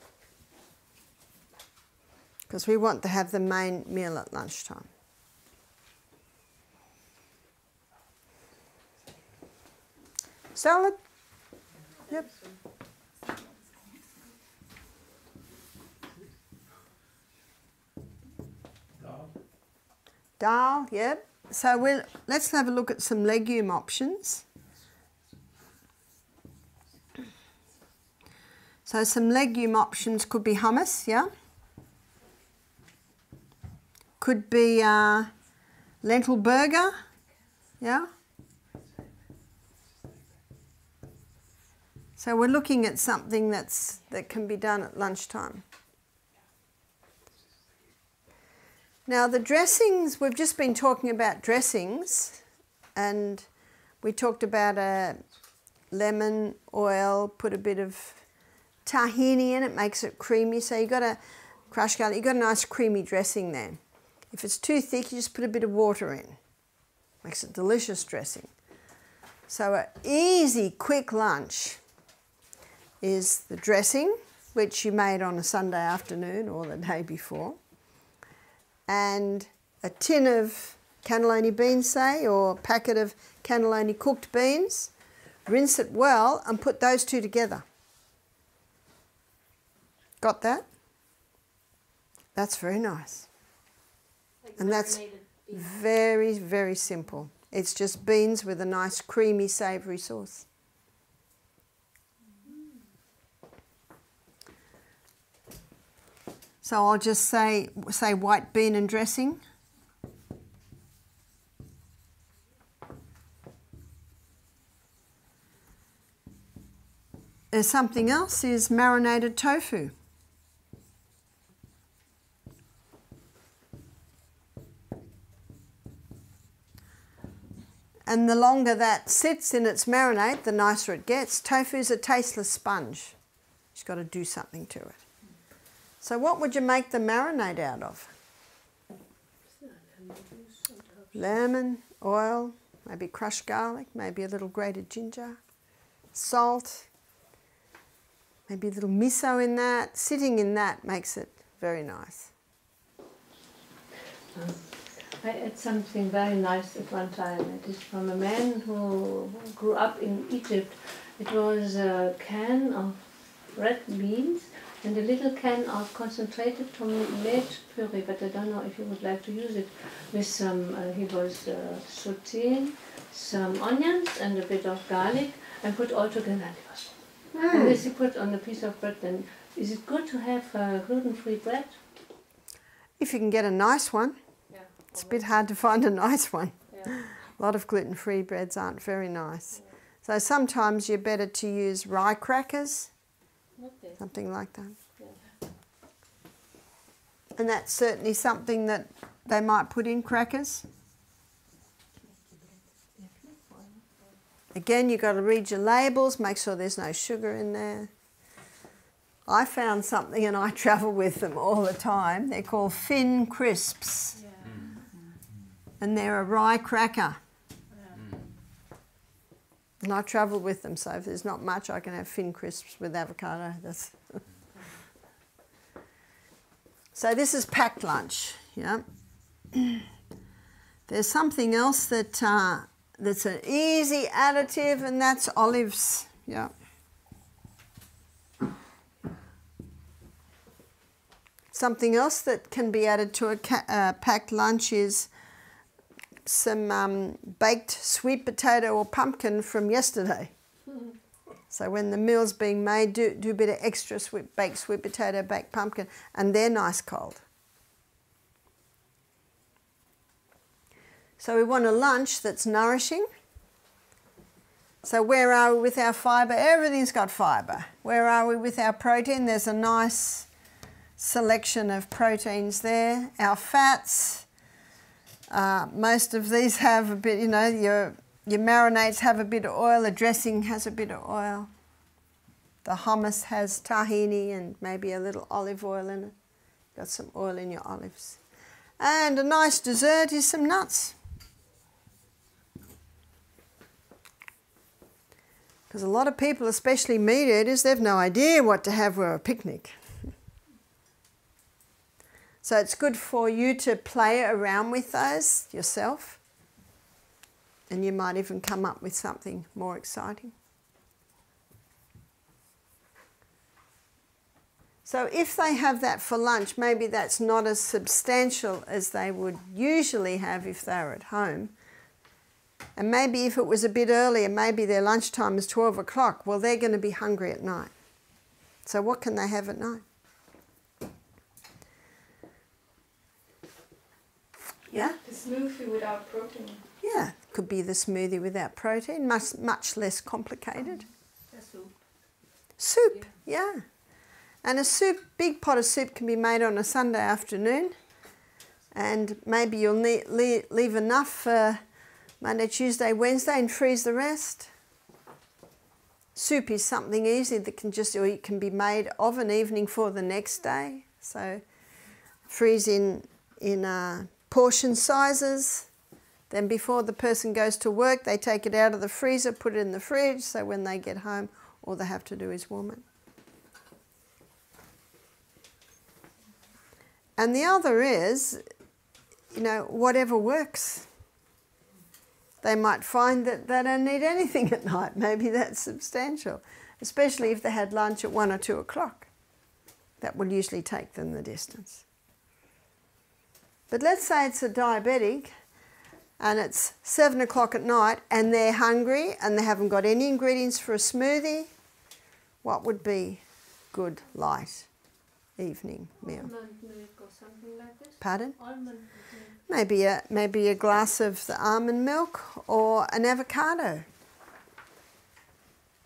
Because we want to have the main meal at lunchtime. Salad? Yep. Dal, yep. So let's have a look at some legume options. So some legume options could be hummus, yeah? Could be lentil burger, yeah? So we're looking at something that can be done at lunchtime. Now the dressings, we've just been talking about dressings, and we talked about a lemon, oil, put a bit of tahini in it, makes it creamy. So you've got a crushed garlic, you've got a nice creamy dressing there. If it's too thick, you just put a bit of water in. Makes it delicious dressing. So an easy, quick lunch is the dressing, which you made on a Sunday afternoon or the day before, and a tin of cannellini beans, say, or a packet of cannellini cooked beans. Rinse it well and put those two together. Got that? That's very nice. Like and that's very, very simple. It's just beans with a nice creamy savoury sauce. So I'll just say white bean and dressing. There's something else, is marinated tofu. And the longer that sits in its marinade, the nicer it gets. Tofu's a tasteless sponge. You've got to do something to it. So what would you make the marinade out of? Lemon, oil, maybe crushed garlic, maybe a little grated ginger, salt, maybe a little miso in that. Sitting in that makes it very nice. I had something very nice at one time. It is from a man who grew up in Egypt. It was a can of red beans and a little can of concentrated tomato puree, but I don't know if you would like to use it, with some, he was sauteing some onions and a bit of garlic and put all together. And this he put on a piece of bread. And is it good to have gluten-free bread? If you can get a nice one. Yeah. It's a bit hard to find a nice one. Yeah. A lot of gluten-free breads aren't very nice. Yeah. So sometimes you're better to use rye crackers, Okay. something like that. Yeah. And that's certainly something that they might put in crackers. Again, you've got to read your labels, make sure there's no sugar in there. I found something and I travel with them all the time. They're called Fin Crisps. Yeah. And they're a rye cracker. And I travel with them, so if there's not much, I can have Fin Crisps with avocado. That's so this is packed lunch, yeah. There's something else that that's an easy additive, and that's olives, yeah. Something else that can be added to a packed lunch is some baked sweet potato or pumpkin from yesterday. So when the meal's being made, do a bit of extra baked sweet potato, baked pumpkin, and they're nice cold. So we want a lunch that's nourishing. So where are we with our fibre? Everything's got fibre. Where are we with our protein? There's a nice selection of proteins there. Our fats, most of these have a bit, you know, your marinades have a bit of oil, the dressing has a bit of oil. The hummus has tahini and maybe a little olive oil in it. Got some oil in your olives. And a nice dessert is some nuts. Because a lot of people, especially meat eaters, they've no idea what to have for a picnic. So it's good for you to play around with those yourself. And you might even come up with something more exciting. So if they have that for lunch, maybe that's not as substantial as they would usually have if they were at home. And maybe if it was a bit earlier, maybe their lunchtime is 12 o'clock, well, they're going to be hungry at night. So what can they have at night? Yeah? The smoothie without protein. Yeah, it could be the smoothie without protein, much less complicated. A soup. Soup, yeah. And a soup, big pot of soup can be made on a Sunday afternoon, and maybe you'll leave enough for Monday, Tuesday, Wednesday and freeze the rest. Soup is something easy that can just, or it can be made of an evening for the next day. So freeze in portion sizes. Then before the person goes to work, they take it out of the freezer, put it in the fridge, so when they get home, all they have to do is warm it. And the other is, you know, whatever works. They might find that they don't need anything at night. Maybe that's substantial, especially if they had lunch at 1 or 2 o'clock. That will usually take them the distance. But let's say it's a diabetic and it's 7 o'clock at night and they're hungry and they haven't got any ingredients for a smoothie. What would be good light evening meal? Almond milk or something like this. Pardon? Almond milk. Maybe a glass of the almond milk or an avocado.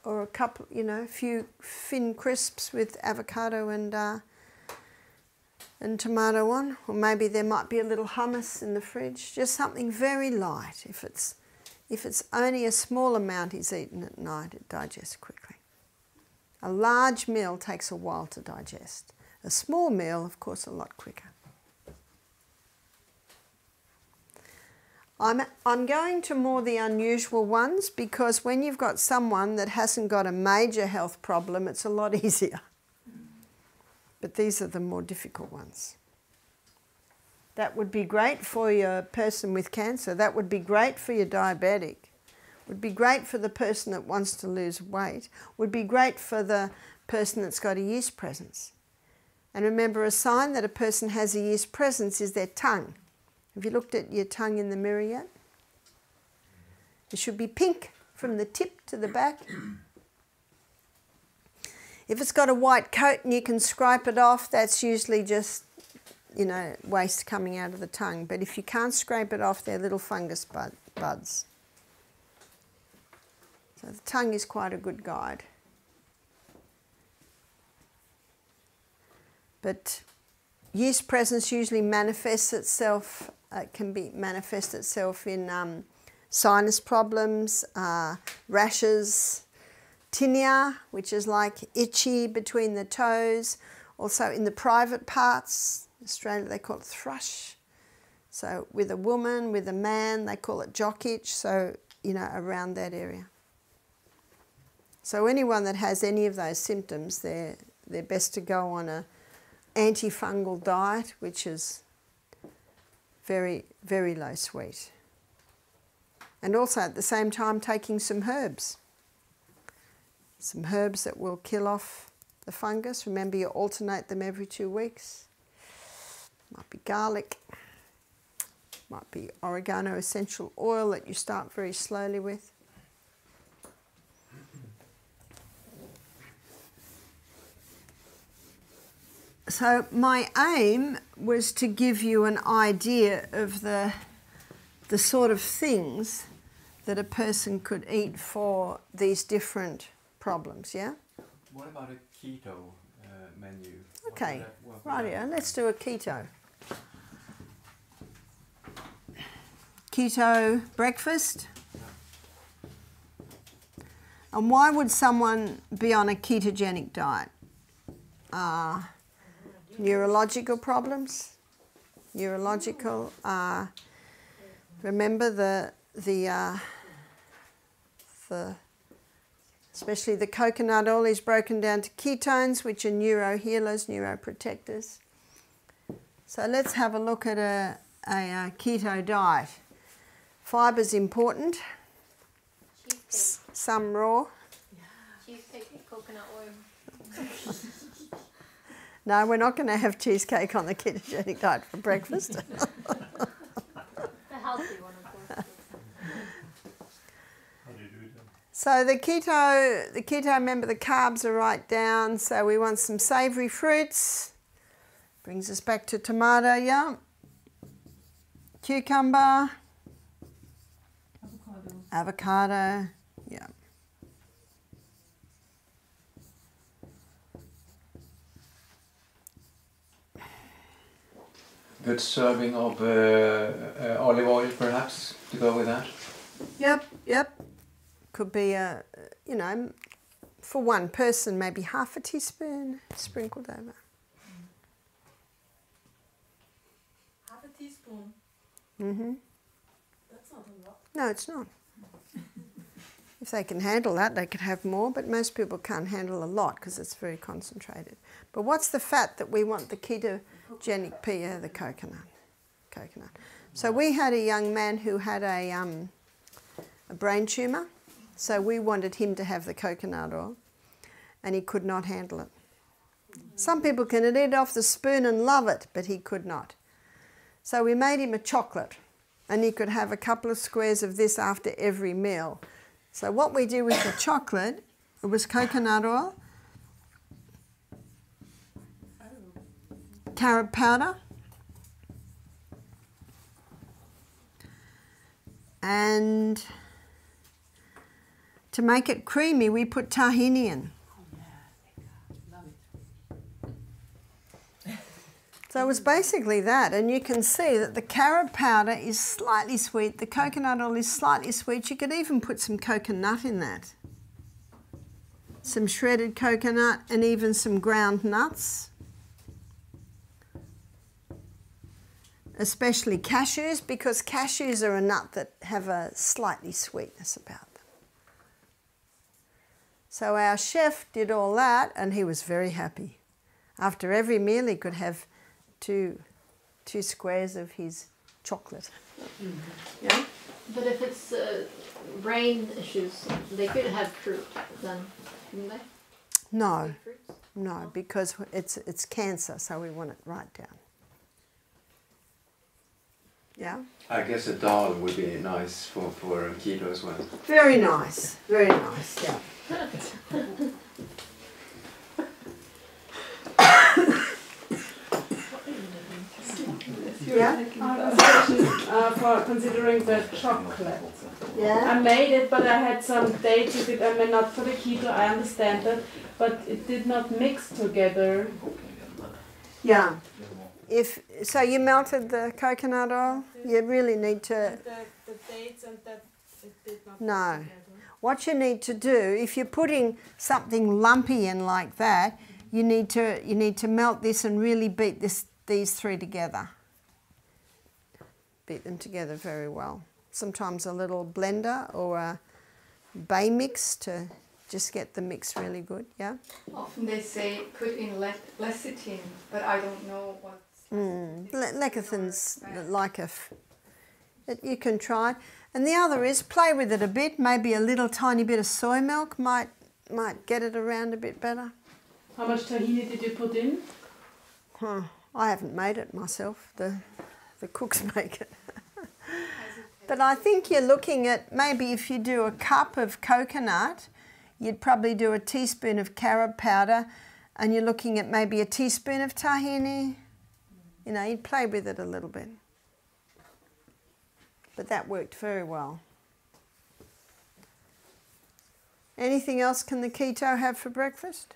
Or a couple, you know, a few Fin Crisps with avocado and tomato on. Or maybe there might be a little hummus in the fridge. Just something very light. If it's only a small amount is eaten at night, it digests quickly. A large meal takes a while to digest. A small meal, of course, a lot quicker. I'm going to more the unusual ones because when you've got someone that hasn't got a major health problem, it's a lot easier. But these are the more difficult ones. That would be great for your person with cancer. That would be great for your diabetic. Would be great for the person that wants to lose weight. Would be great for the person that's got a yeast presence. And remember, a sign that a person has a yeast presence is their tongue. Have you looked at your tongue in the mirror yet? It should be pink from the tip to the back. If it's got a white coat and you can scrape it off, that's usually just, you know, waste coming out of the tongue. But if you can't scrape it off, they're little fungus buds. So the tongue is quite a good guide. But yeast presence usually manifests itself, manifest itself in sinus problems, rashes, tinea, which is like itchy between the toes. Also in the private parts, in Australia they call it thrush. So with a woman, with a man, they call it jock itch, so, you know, around that area. So anyone that has any of those symptoms, they're best to go on a antifungal diet, which is very, very low sweet. And also at the same time taking some herbs. Some herbs that will kill off the fungus. Remember, you alternate them every 2 weeks. Might be garlic. Might be oregano essential oil that you start very slowly with. So my aim was to give you an idea of the sort of things that a person could eat for these different problems, yeah? What about a keto menu? Okay, rightio, let's do a keto. Keto breakfast. And why would someone be on a ketogenic diet? Neurological problems. Neurological. Remember the especially the coconut oil is broken down to ketones, which are neurohealers, neuroprotectors. So let's have a look at a keto diet. Fiber's important. Some raw. Cheesecake, coconut oil. No, we're not going to have cheesecake on the ketogenic diet for breakfast. The healthy one, of course. How do you do it then? So the keto, remember the carbs are right down, so we want some savoury fruits. Brings us back to tomato, yeah. Cucumber. Avocado, yeah. Good serving of olive oil, perhaps, to go with that? Yep. Could be, you know, for one person, maybe half a teaspoon sprinkled over. Half a teaspoon. Mm-hmm. That's not a lot. No, it's not. If they can handle that, they could have more, but most people can't handle a lot because it's very concentrated. But what's the fat that we want the ketogenic pea? The coconut. So we had a young man who had a brain tumour, so we wanted him to have the coconut oil, and he could not handle it. Some people can eat it off the spoon and love it, but he could not. So we made him a chocolate, and he could have a couple of squares of this after every meal. So what we do with the chocolate, it was coconut oil, carrot powder, and to make it creamy, we put tahini in. So it was basically that, and you can see that the carrot powder is slightly sweet, the coconut oil is slightly sweet. You could even put some coconut in that. Some shredded coconut and even some ground nuts. Especially cashews, because cashews are a nut that have a slightly sweetness about them. So our chef did all that and he was very happy. After every meal he could have two squares of his chocolate. Mm-hmm. Yeah? But if it's brain issues, they could have fruit then, couldn't they? No, no, because it's cancer, so we want it right down. Yeah? I guess a dal would be nice for keto as well. Very nice, yeah. Yeah? For considering the chocolate. Yeah? I made it, but I had some dates with it. I mean, not for the keto, I understand that, but it did not mix together. Yeah. So you melted the coconut oil, you really need to... The dates and that it did not No. mix together. what you need to do, if you're putting something lumpy in like that, you need to melt this and really beat these three together. Beat them together very well. Sometimes a little blender or a bay mix to just get the mix really good, yeah? Often they say put in lecithin, but I don't know what. Lecithin's like you can try. And the other is play with it a bit. Maybe a little tiny bit of soy milk might get it around a bit better. How much tahini did you put in? I haven't made it myself. The cooks make it. But I think you're looking at maybe if you do a cup of coconut, you'd probably do a teaspoon of carob powder, and you're looking at maybe a teaspoon of tahini. You know, you'd play with it a little bit. But that worked very well. Anything else can the keto have for breakfast?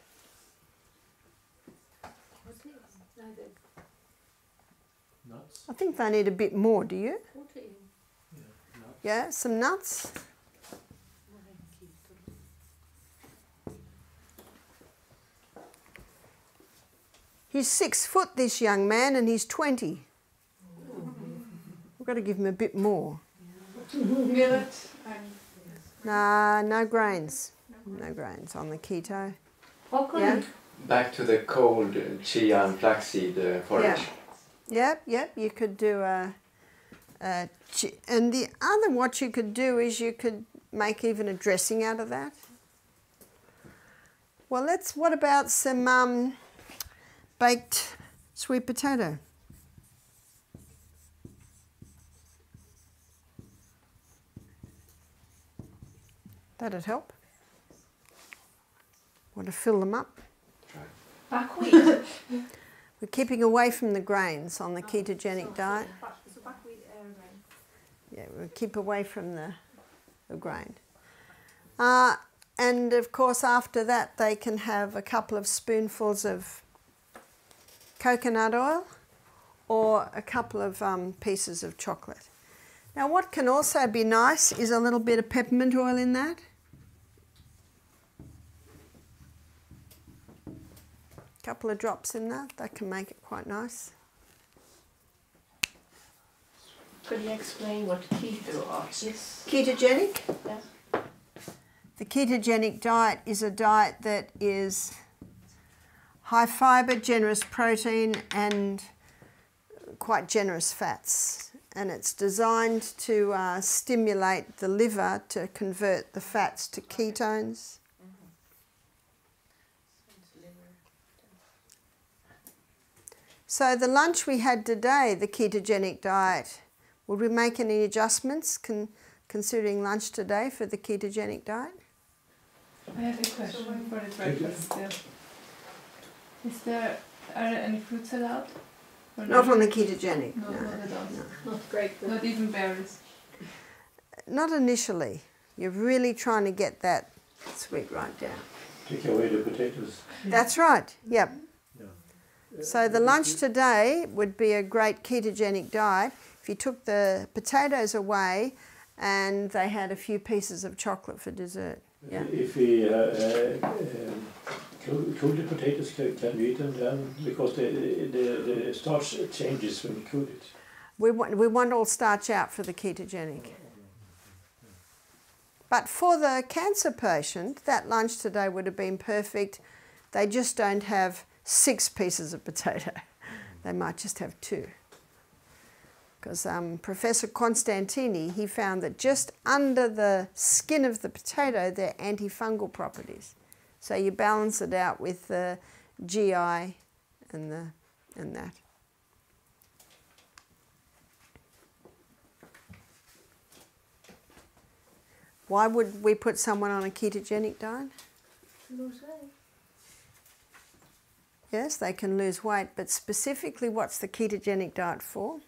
Nuts. I think they need a bit more, do you? Yeah, nuts. Yeah, some nuts. He's 6 foot, this young man, and he's 20. We've got to give him a bit more. Millet and No grains. No grains on the keto. Yeah. Back to the cold chia and flaxseed porridge. Yep, you could do and the other, what you could do is you could make even a dressing out of that. Well, what about some baked sweet potato? That'd help. Want to fill them up? Buckwheat. We're keeping away from the grains on the ketogenic diet. So buckwheat Yeah, we'll keep away from the grain. And of course after that they can have a couple of spoonfuls of coconut oil or a couple of pieces of chocolate. Now what can also be nice is a little bit of peppermint oil in that. A couple of drops in that can make it quite nice. Could you explain what keto is? Ketogenic? Yes. The ketogenic diet is a diet that is high fibre, generous protein and quite generous fats. And it's designed to stimulate the liver to convert the fats to ketones. So the lunch we had today, the ketogenic diet, would we make any adjustments considering lunch today for the ketogenic diet? I have a question for the breakfast still. Are there any fruits allowed? Not on the ketogenic. No, No. not at all. No. Not great. Not even berries. Not initially. You're really trying to get that sweet right down. Take away the potatoes. That's right, yep. Yeah. So the lunch today would be a great ketogenic diet if you took the potatoes away and they had a few pieces of chocolate for dessert. Yeah. If we cool the potatoes, can we eat them then? Because the starch changes when you cool it. We want all starch out for the ketogenic. But for the cancer patient, that lunch today would have been perfect. They just don't have 6 pieces of potato. They might just have 2. Because Professor Constantini, he found that just under the skin of the potato, there are antifungal properties. So you balance it out with the GI and that. Why would we put someone on a ketogenic diet? Lose weight. Yes, they can lose weight, but specifically what's the ketogenic diet for?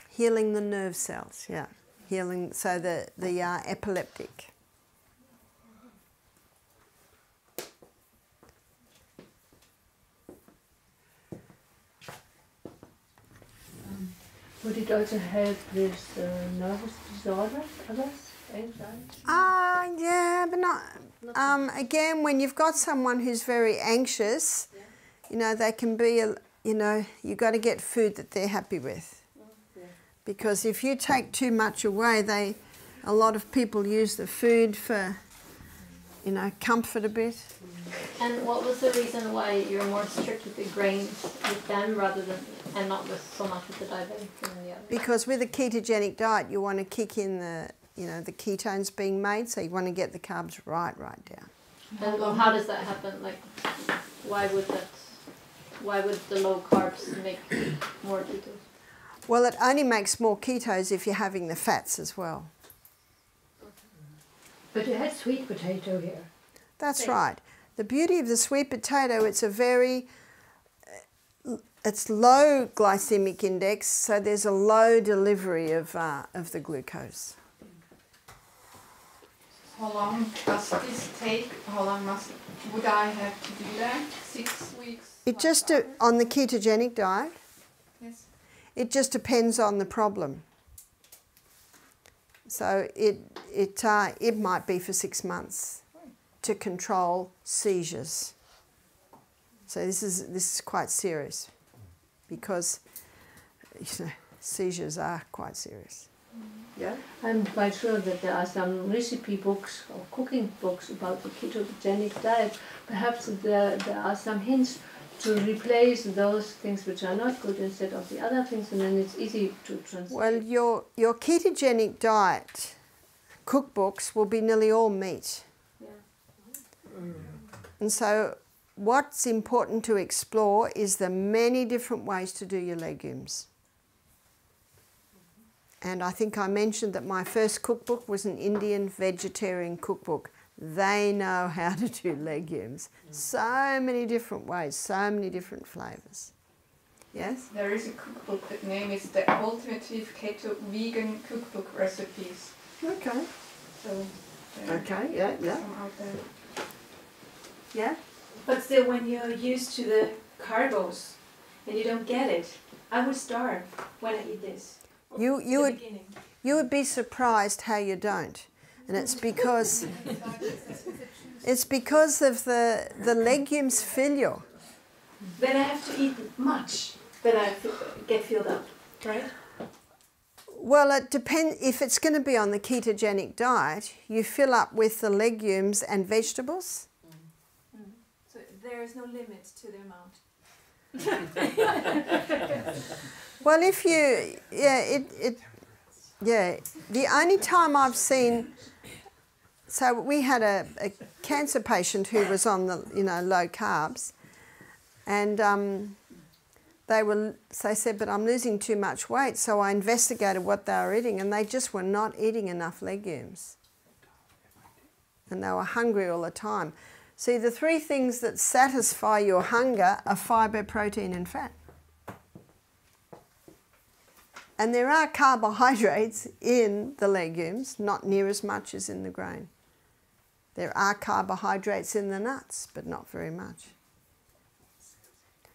Healing the nerve cells, yeah. Healing, so the epileptic. Would it also help with nervous disorders, others? Yeah, but not. Again, when you've got someone who's very anxious, you know, they can be, you know, you got to get food that they're happy with. Because if you take too much away, a lot of people use the food for, you know, comfort a bit. And what was the reason why you're more strict with the grains with them rather than, and not with so much with the diabetic and the other? Because with a ketogenic diet, you want to kick in the, you know, the ketones being made, so you want to get the carbs right down. And how does that happen? Like, why would the low carbs make more ketos? Well, it only makes more ketos if you're having the fats as well. But you had sweet potato here. That's right. The beauty of the sweet potato, it's low glycemic index, so there's a low delivery of the glucose. How long does this take? How long would I have to do that? 6 weeks? It just on the ketogenic diet. Yes. It just depends on the problem. So it might be for 6 months to control seizures. So this is quite serious, because you know, seizures are quite serious. Yeah. I'm quite sure that there are some recipe books or cooking books about the ketogenic diet. Perhaps there are some hints to replace those things which are not good instead of the other things, and then it's easy to translate. Well, your ketogenic diet cookbooks will be nearly all meat. Yeah. And so what's important to explore is the many different ways to do your legumes. And I think I mentioned that my first cookbook was an Indian vegetarian cookbook. They know how to do legumes. So many different ways, so many different flavours. Yes? There is a cookbook, the name is The Ultimative Keto Vegan Cookbook Recipes. Okay. So, Okay, yeah. some out there. Yeah? But still, when you're used to the carbos and you don't get it, I would starve when I eat this. You would be surprised how you don't. And it's because of the legumes fill you. Then I have to eat much that I get filled up, right? Well, it depends. If it's going to be on the ketogenic diet, you fill up with the legumes and vegetables. So there is no limit to the amount. Well, if you, the only time I've seen, so we had a cancer patient who was on the, low carbs, and they said, but I'm losing too much weight, so I investigated what they were eating, and they just were not eating enough legumes. And they were hungry all the time. See, the three things that satisfy your hunger are fibre, protein and fat. And there are carbohydrates in the legumes, not near as much as in the grain. There are carbohydrates in the nuts, but not very much.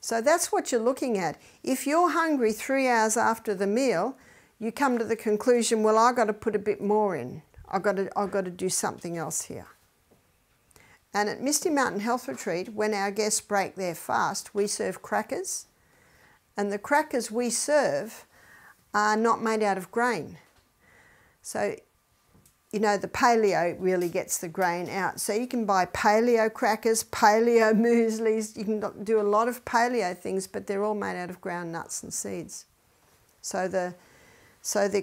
So that's what you're looking at. If you're hungry 3 hours after the meal, you come to the conclusion, well, I've got to put a bit more in. I've got to do something else here. And at Misty Mountain Health Retreat, when our guests break their fast, we serve crackers. And the crackers we serve are not made out of grain. So, the paleo really gets the grain out. So you can buy paleo crackers, paleo mueslis. You can do a lot of paleo things, but they're all made out of ground nuts and seeds. So the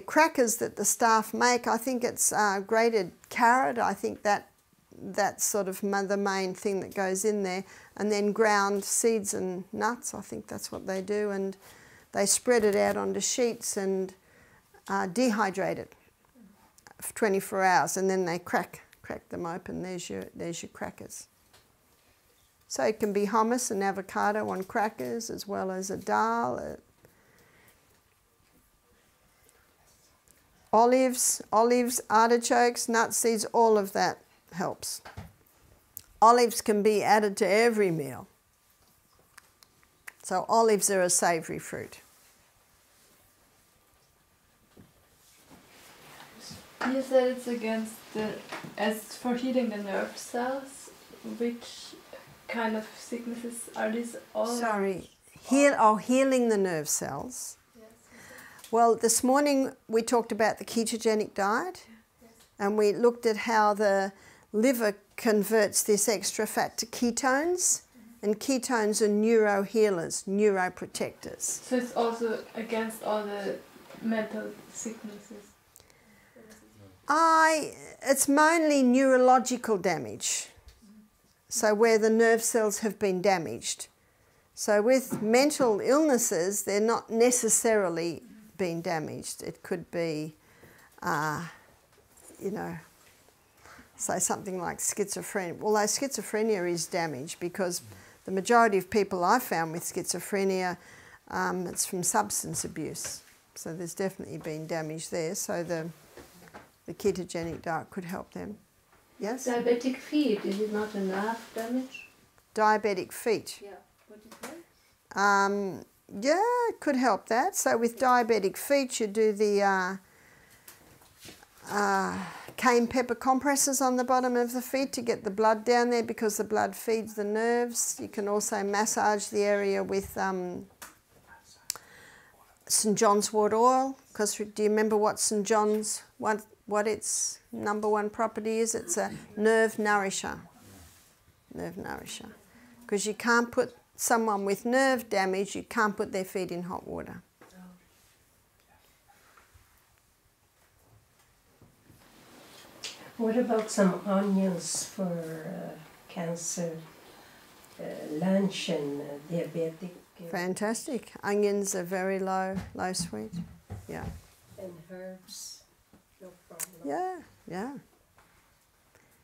crackers that the staff make, I think it's grated carrot. I think that's sort of the main thing that goes in there. And then ground seeds and nuts, I think that's what they do. And they spread it out onto sheets and dehydrate it for 24 hours, and then they crack them open. There's your crackers. So it can be hummus and avocado on crackers, as well as a dal, olives, artichokes, nut seeds, all of that helps. Olives can be added to every meal. So olives are a savoury fruit. You said it's against as for healing the nerve cells. Which kind of sicknesses are these all? Sorry, healing the nerve cells. Yes. Well, this morning we talked about the ketogenic diet, and we looked at how the liver converts this extra fat to ketones, and ketones are neurohealers, neuroprotectors. So it's also against all the mental sicknesses? It's mainly neurological damage, so where the nerve cells have been damaged. So with mental illnesses, they're not necessarily being damaged. It could be, you know, say something like schizophrenia. Although schizophrenia is damaged because the majority of people I've found with schizophrenia, it's from substance abuse. So there's definitely been damage there. So the ketogenic diet could help them. Yes? Diabetic feet, is it not enough damage? Diabetic feet. Yeah. What is that? Yeah, it could help that. So with diabetic feet, you do the cayenne pepper compresses on the bottom of the feet to get the blood down there because the blood feeds the nerves. You can also massage the area with St. John's wort oil. Because do you remember what St. John's, what its number one property is? It's a nerve nourisher. Nerve nourisher. Because you can't put someone with nerve damage, you can't put their feet in hot water. What about some onions for cancer, lunch and diabetic? Fantastic. Onions are very low sweet. Yeah. And herbs, no problem. Yeah, yeah.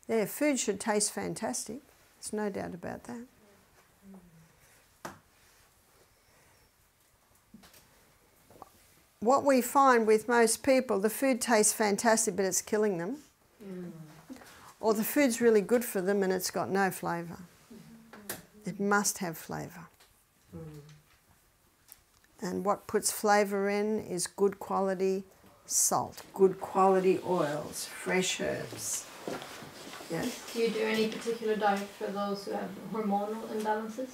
Yeah, food should taste fantastic. There's no doubt about that. What we find with most people, the food tastes fantastic, but it's killing them. Or the food's really good for them and it's got no flavour. It must have flavour. And what puts flavour in is good quality salt, good quality oils, fresh herbs. Yes? Do you do any particular diet for those who have hormonal imbalances?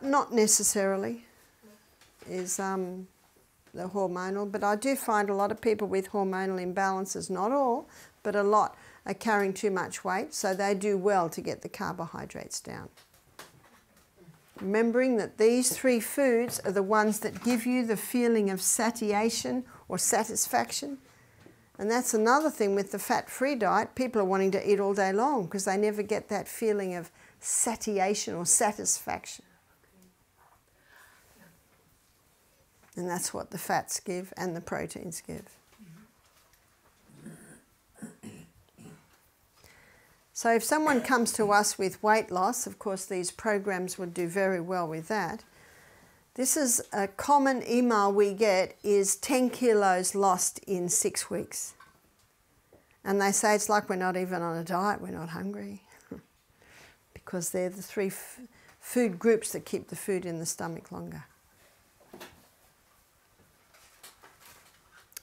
Not necessarily. Is the hormonal, but I do find a lot of people with hormonal imbalances, not all, but a lot, are carrying too much weight, so they do well to get the carbohydrates down. Remembering that these three foods are the ones that give you the feeling of satiation or satisfaction. And that's another thing with the fat-free diet. People are wanting to eat all day long because they never get that feeling of satiation or satisfaction. And that's what the fats give and the proteins give. So if someone comes to us with weight loss, of course these programs would do very well with that. This is a common email we get is 10 kilos lost in 6 weeks. And they say it's like we're not even on a diet, we're not hungry. Because they're the three food groups that keep the food in the stomach longer.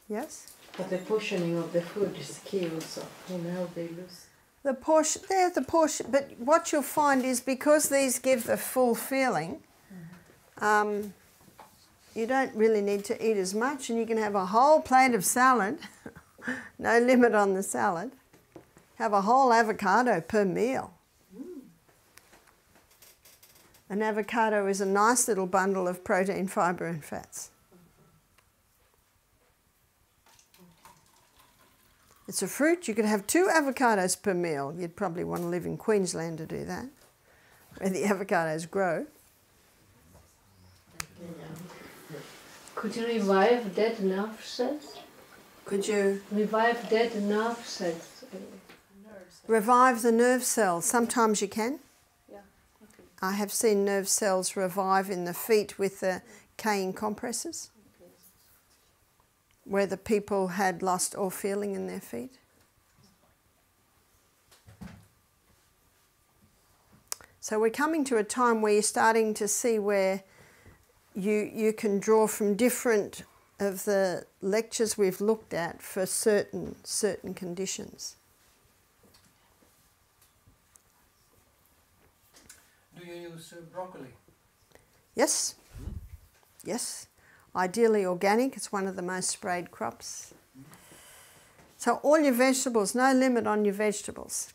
Yes? But the portioning of the food is key also, and how they lose. The portion, but what you'll find is because these give the full feeling, you don't really need to eat as much and you can have a whole plate of salad, no limit on the salad, have a whole avocado per meal. An avocado is a nice little bundle of protein, fibre and fats. It's a fruit. You could have 2 avocados per meal. You'd probably want to live in Queensland to do that, where the avocados grow. Could you revive dead nerve cells? Could you? Revive dead nerve cells. Revive the nerve cells. Sometimes you can. Yeah. Okay. I have seen nerve cells revive in the feet with the cayenne compresses. Where the people had lost all feeling in their feet. So we're coming to a time where you're starting to see where you can draw from different lectures we've looked at for certain conditions. Do you use broccoli? Yes. Yes. Ideally organic. It's one of the most sprayed crops. So all your vegetables, no limit on your vegetables.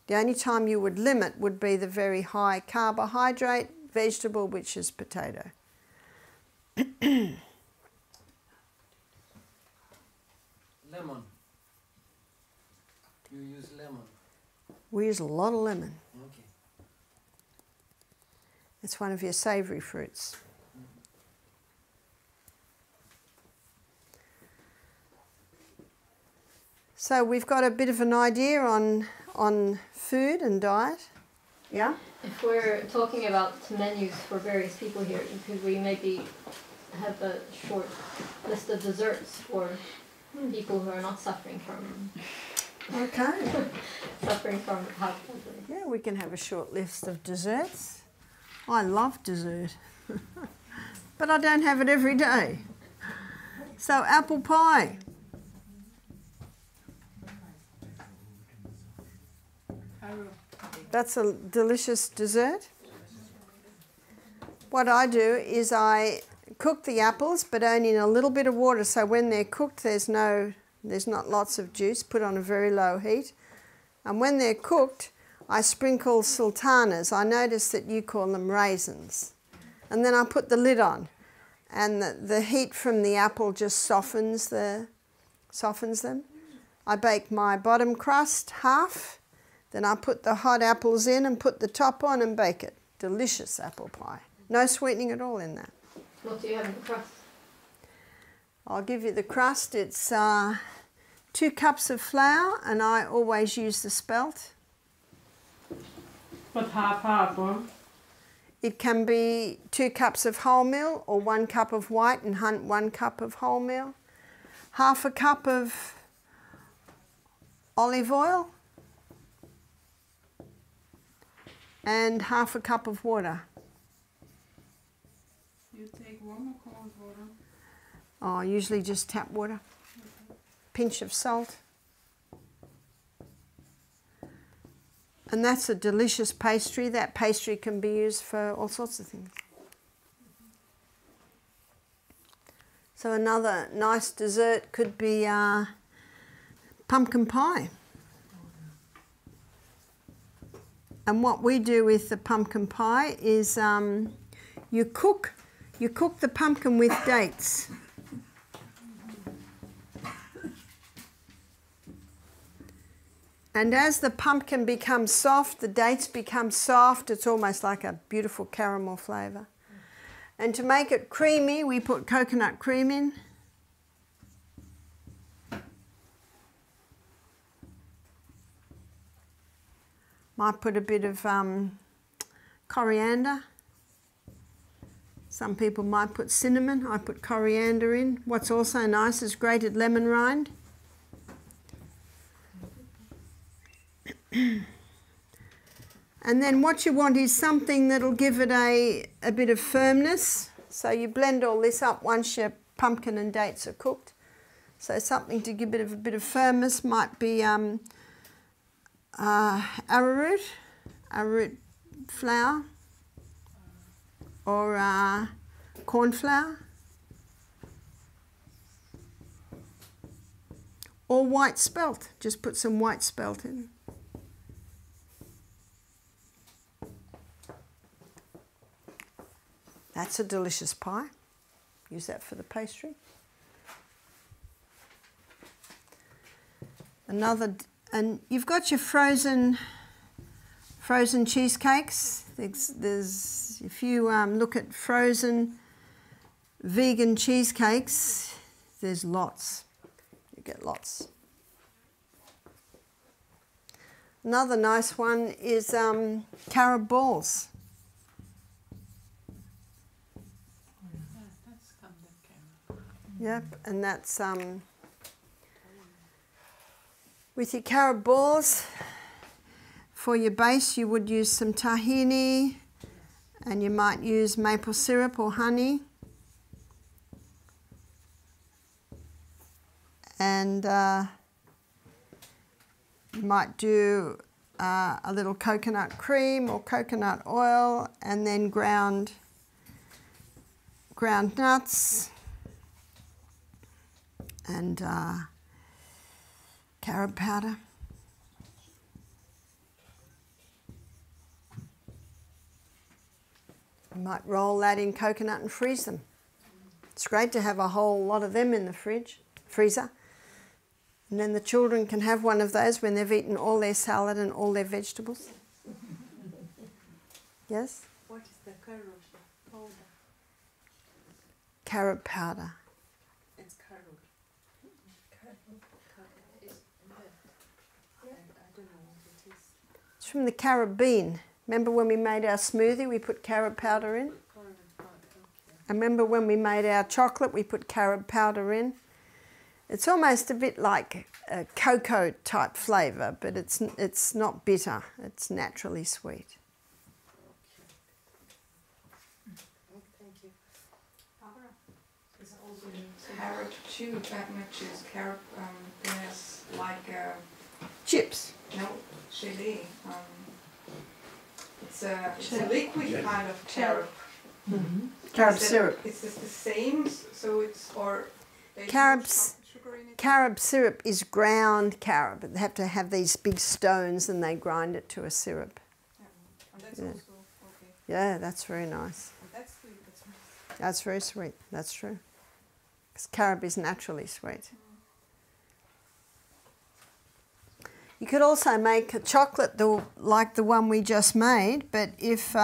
The only time you would limit would be the very high carbohydrate vegetable, which is potato. Lemon. You use lemon? We use a lot of lemon. Okay. It's one of your savoury fruits. So we've got a bit of an idea on food and diet. Yeah? If we're talking about menus for various people here, could we maybe have a short list of desserts for people who are not suffering from suffering from health problems? Yeah, we can have a short list of desserts. I love dessert, but I don't have it every day. So apple pie. That's a delicious dessert. What I do is I cook the apples, but only in a little bit of water, so when they're cooked there's not lots of juice, put on a very low heat. And when they're cooked, I sprinkle sultanas. I notice that you call them raisins. And then I put the lid on, and the heat from the apple just softens them. I bake my bottom crust half, then I put the hot apples in and put the top on and bake it. Delicious apple pie. No sweetening at all in that. What do you have in the crust? I'll give you the crust. It's 2 cups of flour, and I always use the spelt. But half, huh? It can be 2 cups of wholemeal or 1 cup of white and 1 cup of wholemeal. Half a cup of olive oil and half a cup of water. You take warm or cold water? Oh, usually just tap water. Pinch of salt. And that's a delicious pastry. That pastry can be used for all sorts of things. So another nice dessert could be pumpkin pie. And what we do with the pumpkin pie is you cook the pumpkin with dates. And as the pumpkin becomes soft, the dates become soft. It's almost like a beautiful caramel flavour. And to make it creamy, we put coconut cream in. Might put a bit of coriander. Some people might put cinnamon. I put coriander in. What's also nice is grated lemon rind. And then what you want is something that'll give it a bit of firmness. So you blend all this up once your pumpkin and dates are cooked. So something to give it a bit of firmness might be arrowroot flour, or corn flour, or white spelt. Just put some white spelt in. That's a delicious pie. Use that for the pastry. And you've got your frozen cheesecakes. If you look at frozen vegan cheesecakes, there's lots. You get lots. Another nice one is carob balls. Yep, and that's with your carob balls. For your base, you would use some tahini, and you might use maple syrup or honey. and you might do a little coconut cream or coconut oil, and then ground nuts and carob powder. You might roll that in coconut and freeze them. It's great to have a whole lot of them in the freezer. And then the children can have one of those when they've eaten all their salad and all their vegetables. Yes? What is the carob powder? Carob powder. It's carob. I don't know what it is. It's from the carob bean. Remember when we made our smoothie, we put carob powder in? And remember when we made our chocolate, we put carob powder in? It's almost a bit like a cocoa type flavour, but it's not bitter. It's naturally sweet. Thank you. Barbara, is also carob chew, choose carob as like chips. No, chili. It's a liquid kind of carob. Mm-hmm. Carob syrup. It's just the same, so it's or. Carob syrup is ground carob. They have to have these big stones and they grind it to a syrup. Yeah. And that's also okay. Yeah, that's very nice. And that's sweet, that's nice. That's very sweet, that's true. Because carob is naturally sweet. You could also make a chocolate like the one we just made, but if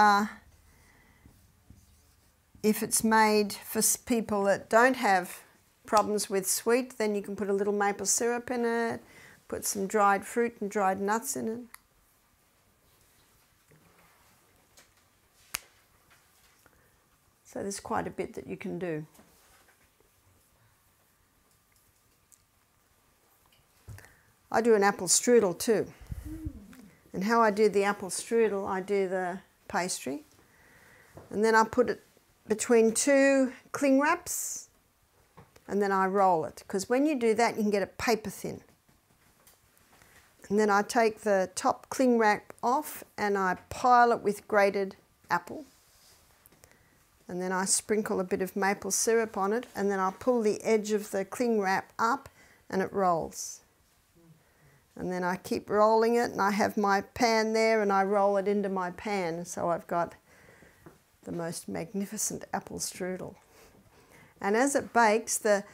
it's made for people that don't have problems with sweet, then you can put a little maple syrup in it, put some dried fruit and dried nuts in it. So there's quite a bit that you can do. I do an apple strudel too. And how I do the apple strudel, I do the pastry, and then I put it between two cling wraps, and then I roll it, because when you do that you can get it paper thin. And then I take the top cling wrap off and I pile it with grated apple, and then I sprinkle a bit of maple syrup on it, and then I pull the edge of the cling wrap up and it rolls. And then I keep rolling it, and I have my pan there and I roll it into my pan, so I've got the most magnificent apple strudel. And as it bakes, the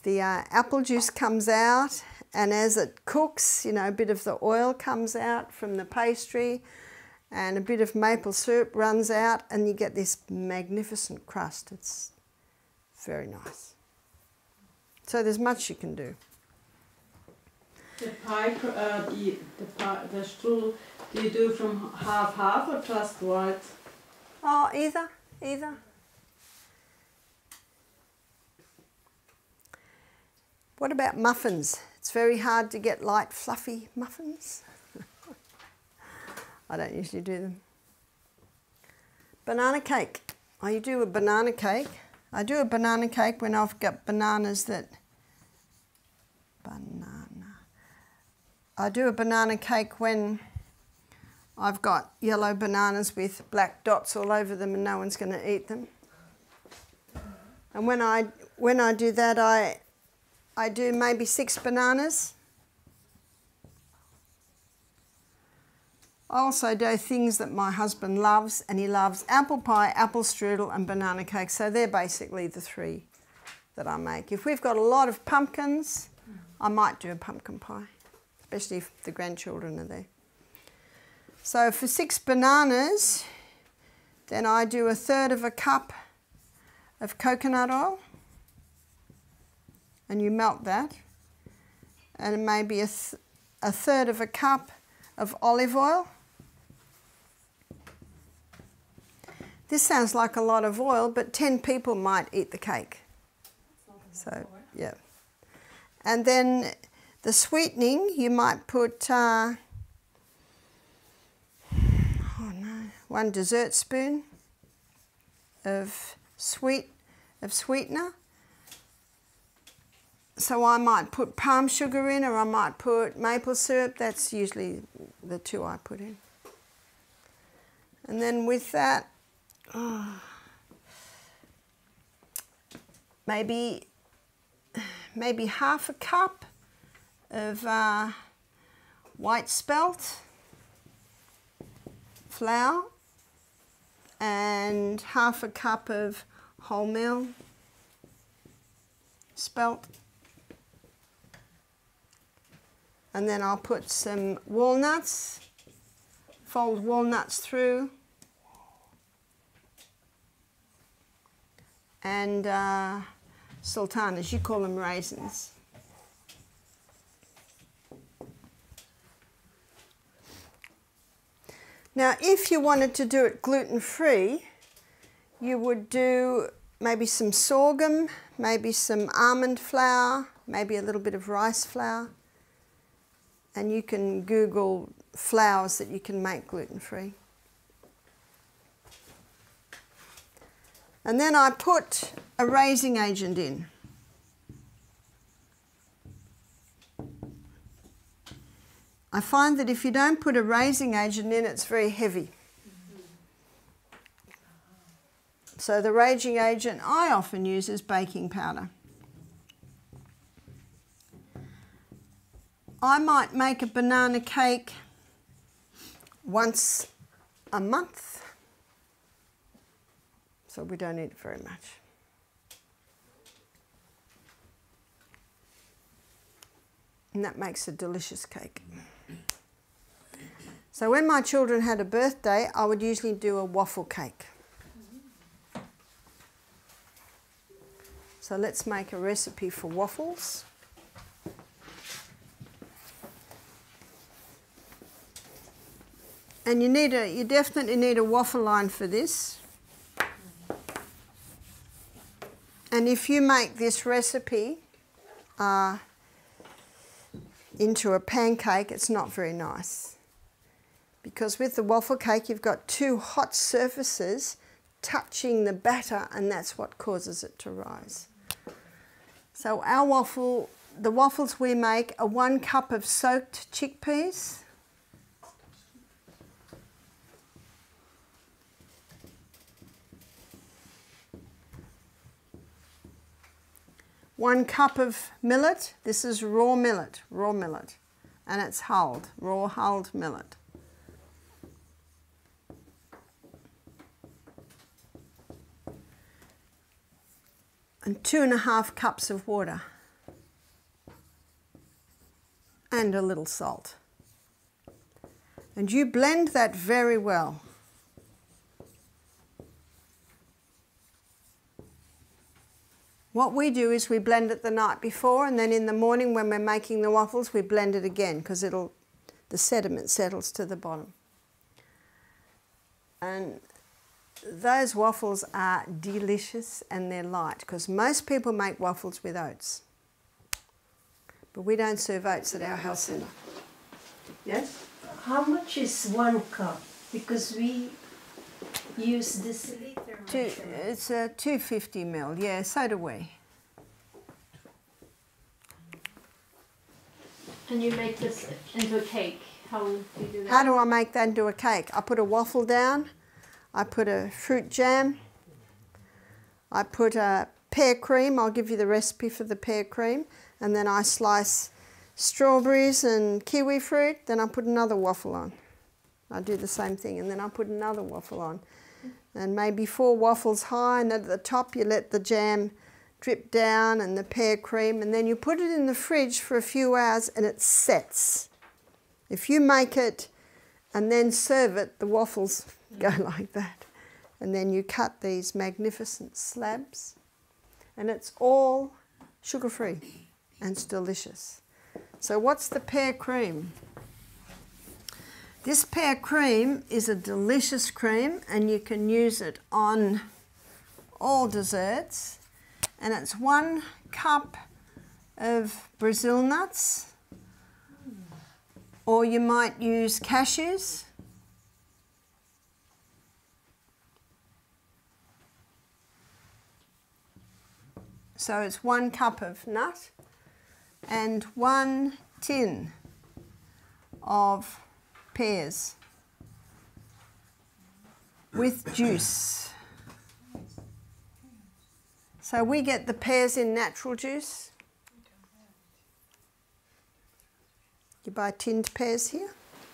apple juice comes out, and as it cooks, you know, a bit of the oil comes out from the pastry, and a bit of maple syrup runs out, and you get this magnificent crust. It's very nice. So there's much you can do. The pie, the strudel, do you do from half or just white? Oh, either. What about muffins? It's very hard to get light, fluffy muffins. I don't usually do them. Banana cake. I do a banana cake. I do a banana cake when I've got bananas that... I do a banana cake when I've got yellow bananas with black dots all over them and no one's going to eat them. And when I do that, I do maybe 6 bananas. I also do things that my husband loves, and he loves apple pie, apple strudel and banana cake. So they're basically the 3 that I make. If we've got a lot of pumpkins, I might do a pumpkin pie, especially if the grandchildren are there. So for 6 bananas, then I do 1/3 cup of coconut oil, and you melt that, and maybe 1/3 cup of olive oil. This sounds like a lot of oil, but 10 people might eat the cake. So, yeah. And then the sweetening, you might put 1 dessert spoon of sweetener, So I might put palm sugar in, or I might put maple syrup. That's usually the two I put in. And then with that, maybe half a cup of white spelt flour and half a cup of wholemeal spelt. And then I'll put some walnuts, fold walnuts through, and sultanas, you call them raisins. Now, if you wanted to do it gluten-free, you would do maybe some sorghum, maybe some almond flour, maybe a little bit of rice flour. And you can Google flours that you can make gluten-free. And then I put a raising agent in. I find that if you don't put a raising agent in, it's very heavy. So the raising agent I often use is baking powder. I might make a banana cake once a month, so we don't eat it very much. And that makes a delicious cake. So when my children had a birthday, I would usually do a waffle cake. So let's make a recipe for waffles. And you definitely need a waffle line for this. And if you make this recipe into a pancake, it's not very nice. Because with the waffle cake, you've got two hot surfaces touching the batter, and that's what causes it to rise. So the waffles we make are 1 cup of soaked chickpeas, 1 cup of millet. This is raw millet, and it's hulled, raw hulled millet. And 2.5 cups of water, and a little salt. And you blend that very well. What we do is we blend it the night before, and then in the morning when we're making the waffles, we blend it again because the sediment settles to the bottom. And those waffles are delicious, and they're light because most people make waffles with oats. But we don't serve oats at our health centre. Yes? How much is 1 cup? Because we use deciliter. It's a 250 ml, yeah, so do we. And you make this into a cake. How do you do that? How do I make that into a cake? I put a waffle down, I put a fruit jam, I put a pear cream, I'll give you the recipe for the pear cream, and then I slice strawberries and kiwi fruit, then I put another waffle on. I do the same thing, and then I put another waffle on. And maybe 4 waffles high, and at the top you let the jam drip down and the pear cream, and then you put it in the fridge for a few hours and it sets. If you make it and then serve it, the waffles go like that. And then you cut these magnificent slabs, and it's all sugar-free and it's delicious. So what's the pear cream? This pear cream is a delicious cream, and you can use it on all desserts. And it's 1 cup of Brazil nuts, or you might use cashews. So it's 1 cup of nut, and 1 tin of pears with juice. So we get the pears in natural juice. You buy tinned pears here?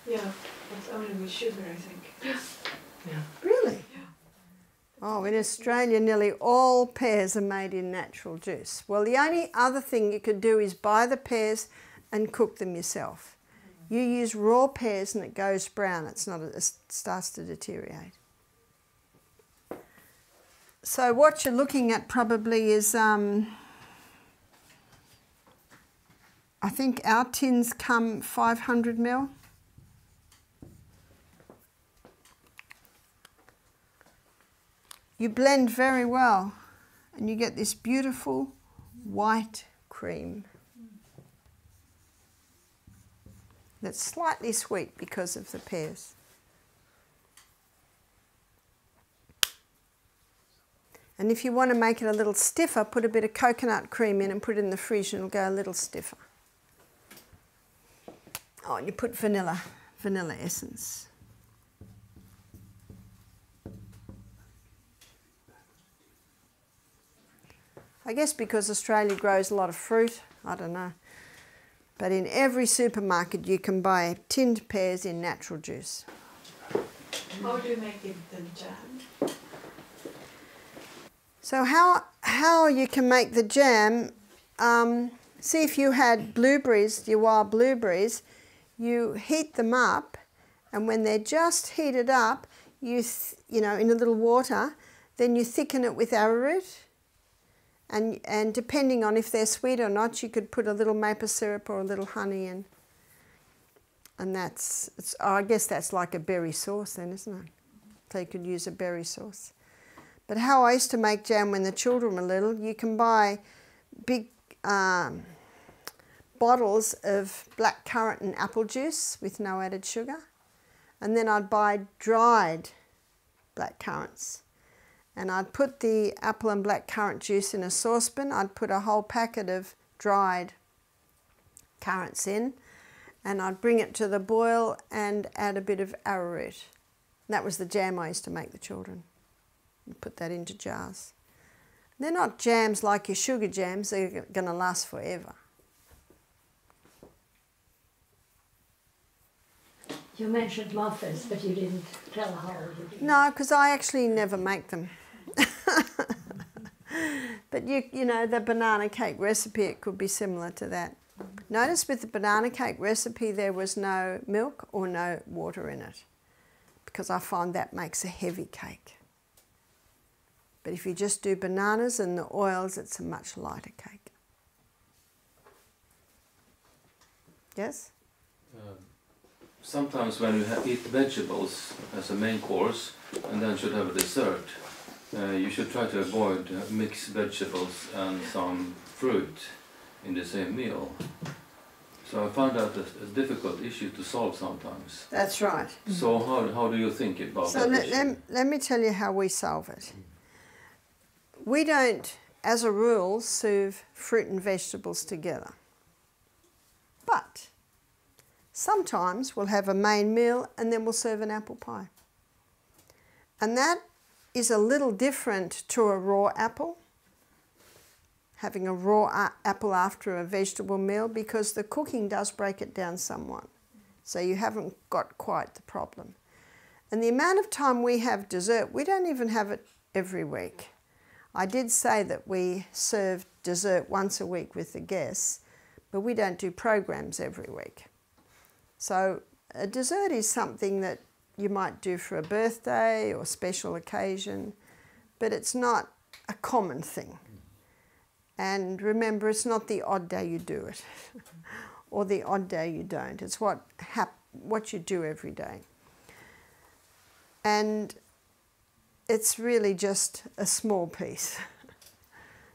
Yeah, but only with sugar, I think. Yeah. Really? Yeah. Oh, in Australia nearly all pears are made in natural juice. Well, the only other thing you could do is buy the pears and cook them yourself. You use raw pears and it goes brown. It starts to deteriorate. So what you're looking at probably is, I think our tins come 500 ml. You blend very well and you get this beautiful white cream that's slightly sweet because of the pears. And if you want to make it a little stiffer, put a bit of coconut cream in and put it in the fridge and it'll go a little stiffer. Oh, and you put vanilla essence. I guess because Australia grows a lot of fruit, I don't know. But in every supermarket you can buy tinned pears in natural juice. How do you make it the jam? So how you can make the jam, see if you had blueberries, your wild blueberries, you heat them up, and when they're just heated up, you know, in a little water, then you thicken it with arrowroot. And depending on if they're sweet or not, you could put a little maple syrup or a little honey in. And I guess that's like a berry sauce then, isn't it? So you could use a berry sauce. But how I used to make jam when the children were little, you can buy big bottles of black currant and apple juice with no added sugar. And then I'd buy dried black currants. And I'd put the apple and black currant juice in a saucepan. I'd put a whole packet of dried currants in, and I'd bring it to the boil and add a bit of arrowroot. That was the jam I used to make the children. And put that into jars. They're not jams like your sugar jams. They're going to last forever. You mentioned muffins, but you didn't tell how you did. No, because I actually never make them. But you know, the banana cake recipe, it could be similar to that. Notice with the banana cake recipe there was no milk or no water in it, because I find that makes a heavy cake. But if you just do bananas and the oils, it's a much lighter cake. Yes? Sometimes when you eat vegetables as a main course and then should have a dessert, you should try to avoid mixed vegetables and some fruit in the same meal. So I find that a difficult issue to solve sometimes. That's right. So how do you think about that? Let me tell you how we solve it. We don't, as a rule, serve fruit and vegetables together. But sometimes we'll have a main meal and then we'll serve an apple pie. And that is a little different to a raw apple, having a raw apple after a vegetable meal, because the cooking does break it down somewhat. So you haven't got quite the problem. And the amount of time we have dessert, we don't even have it every week. I did say that we serve dessert once a week with the guests, but we don't do programs every week. So a dessert is something that you might do for a birthday or special occasion, but it's not a common thing. And remember, it's not the odd day you do it or the odd day you don't. It's what you do every day. And it's really just a small piece.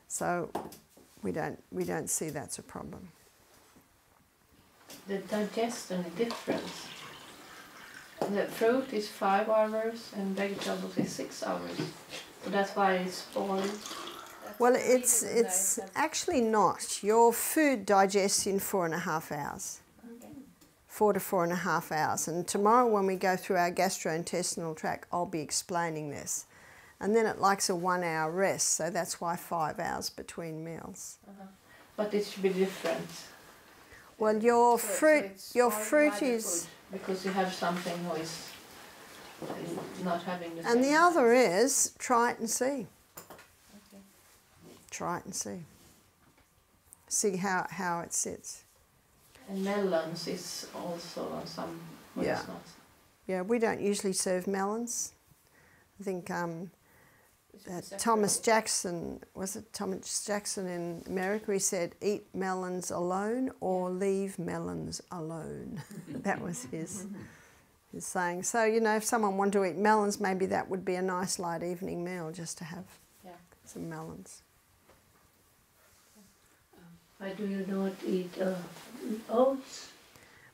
So we don't see that's a problem. The digestion difference. The fruit is 5 hours and vegetables is 6 hours. So that's why it's spoiled. Well, it's actually not. Your food digests in 4.5 hours. 4 to 4.5 hours. And tomorrow when we go through our gastrointestinal tract, I'll be explaining this. And then it likes a 1 hour rest, so that's why 5 hours between meals. But it should be different. Well, your fruit is... Food, because you have something who is not having the same. And the other is, try it and see. Okay. Try it and see. See how it sits. And melons is also some... Yeah. Yeah, we don't usually serve melons. I think Thomas Jackson, was it Thomas Jackson in America, he said, eat melons alone or leave melons alone. That was his saying. So, you know, if someone wanted to eat melons, maybe that would be a nice light evening meal, just to have some melons. Why do you not eat oats?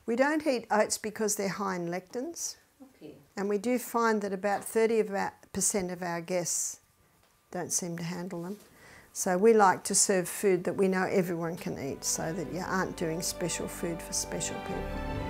We don't eat oats because they're high in lectins. Okay. And we do find that about 30% of our guests don't seem to handle them. So we like to serve food that we know everyone can eat, so that you aren't doing special food for special people.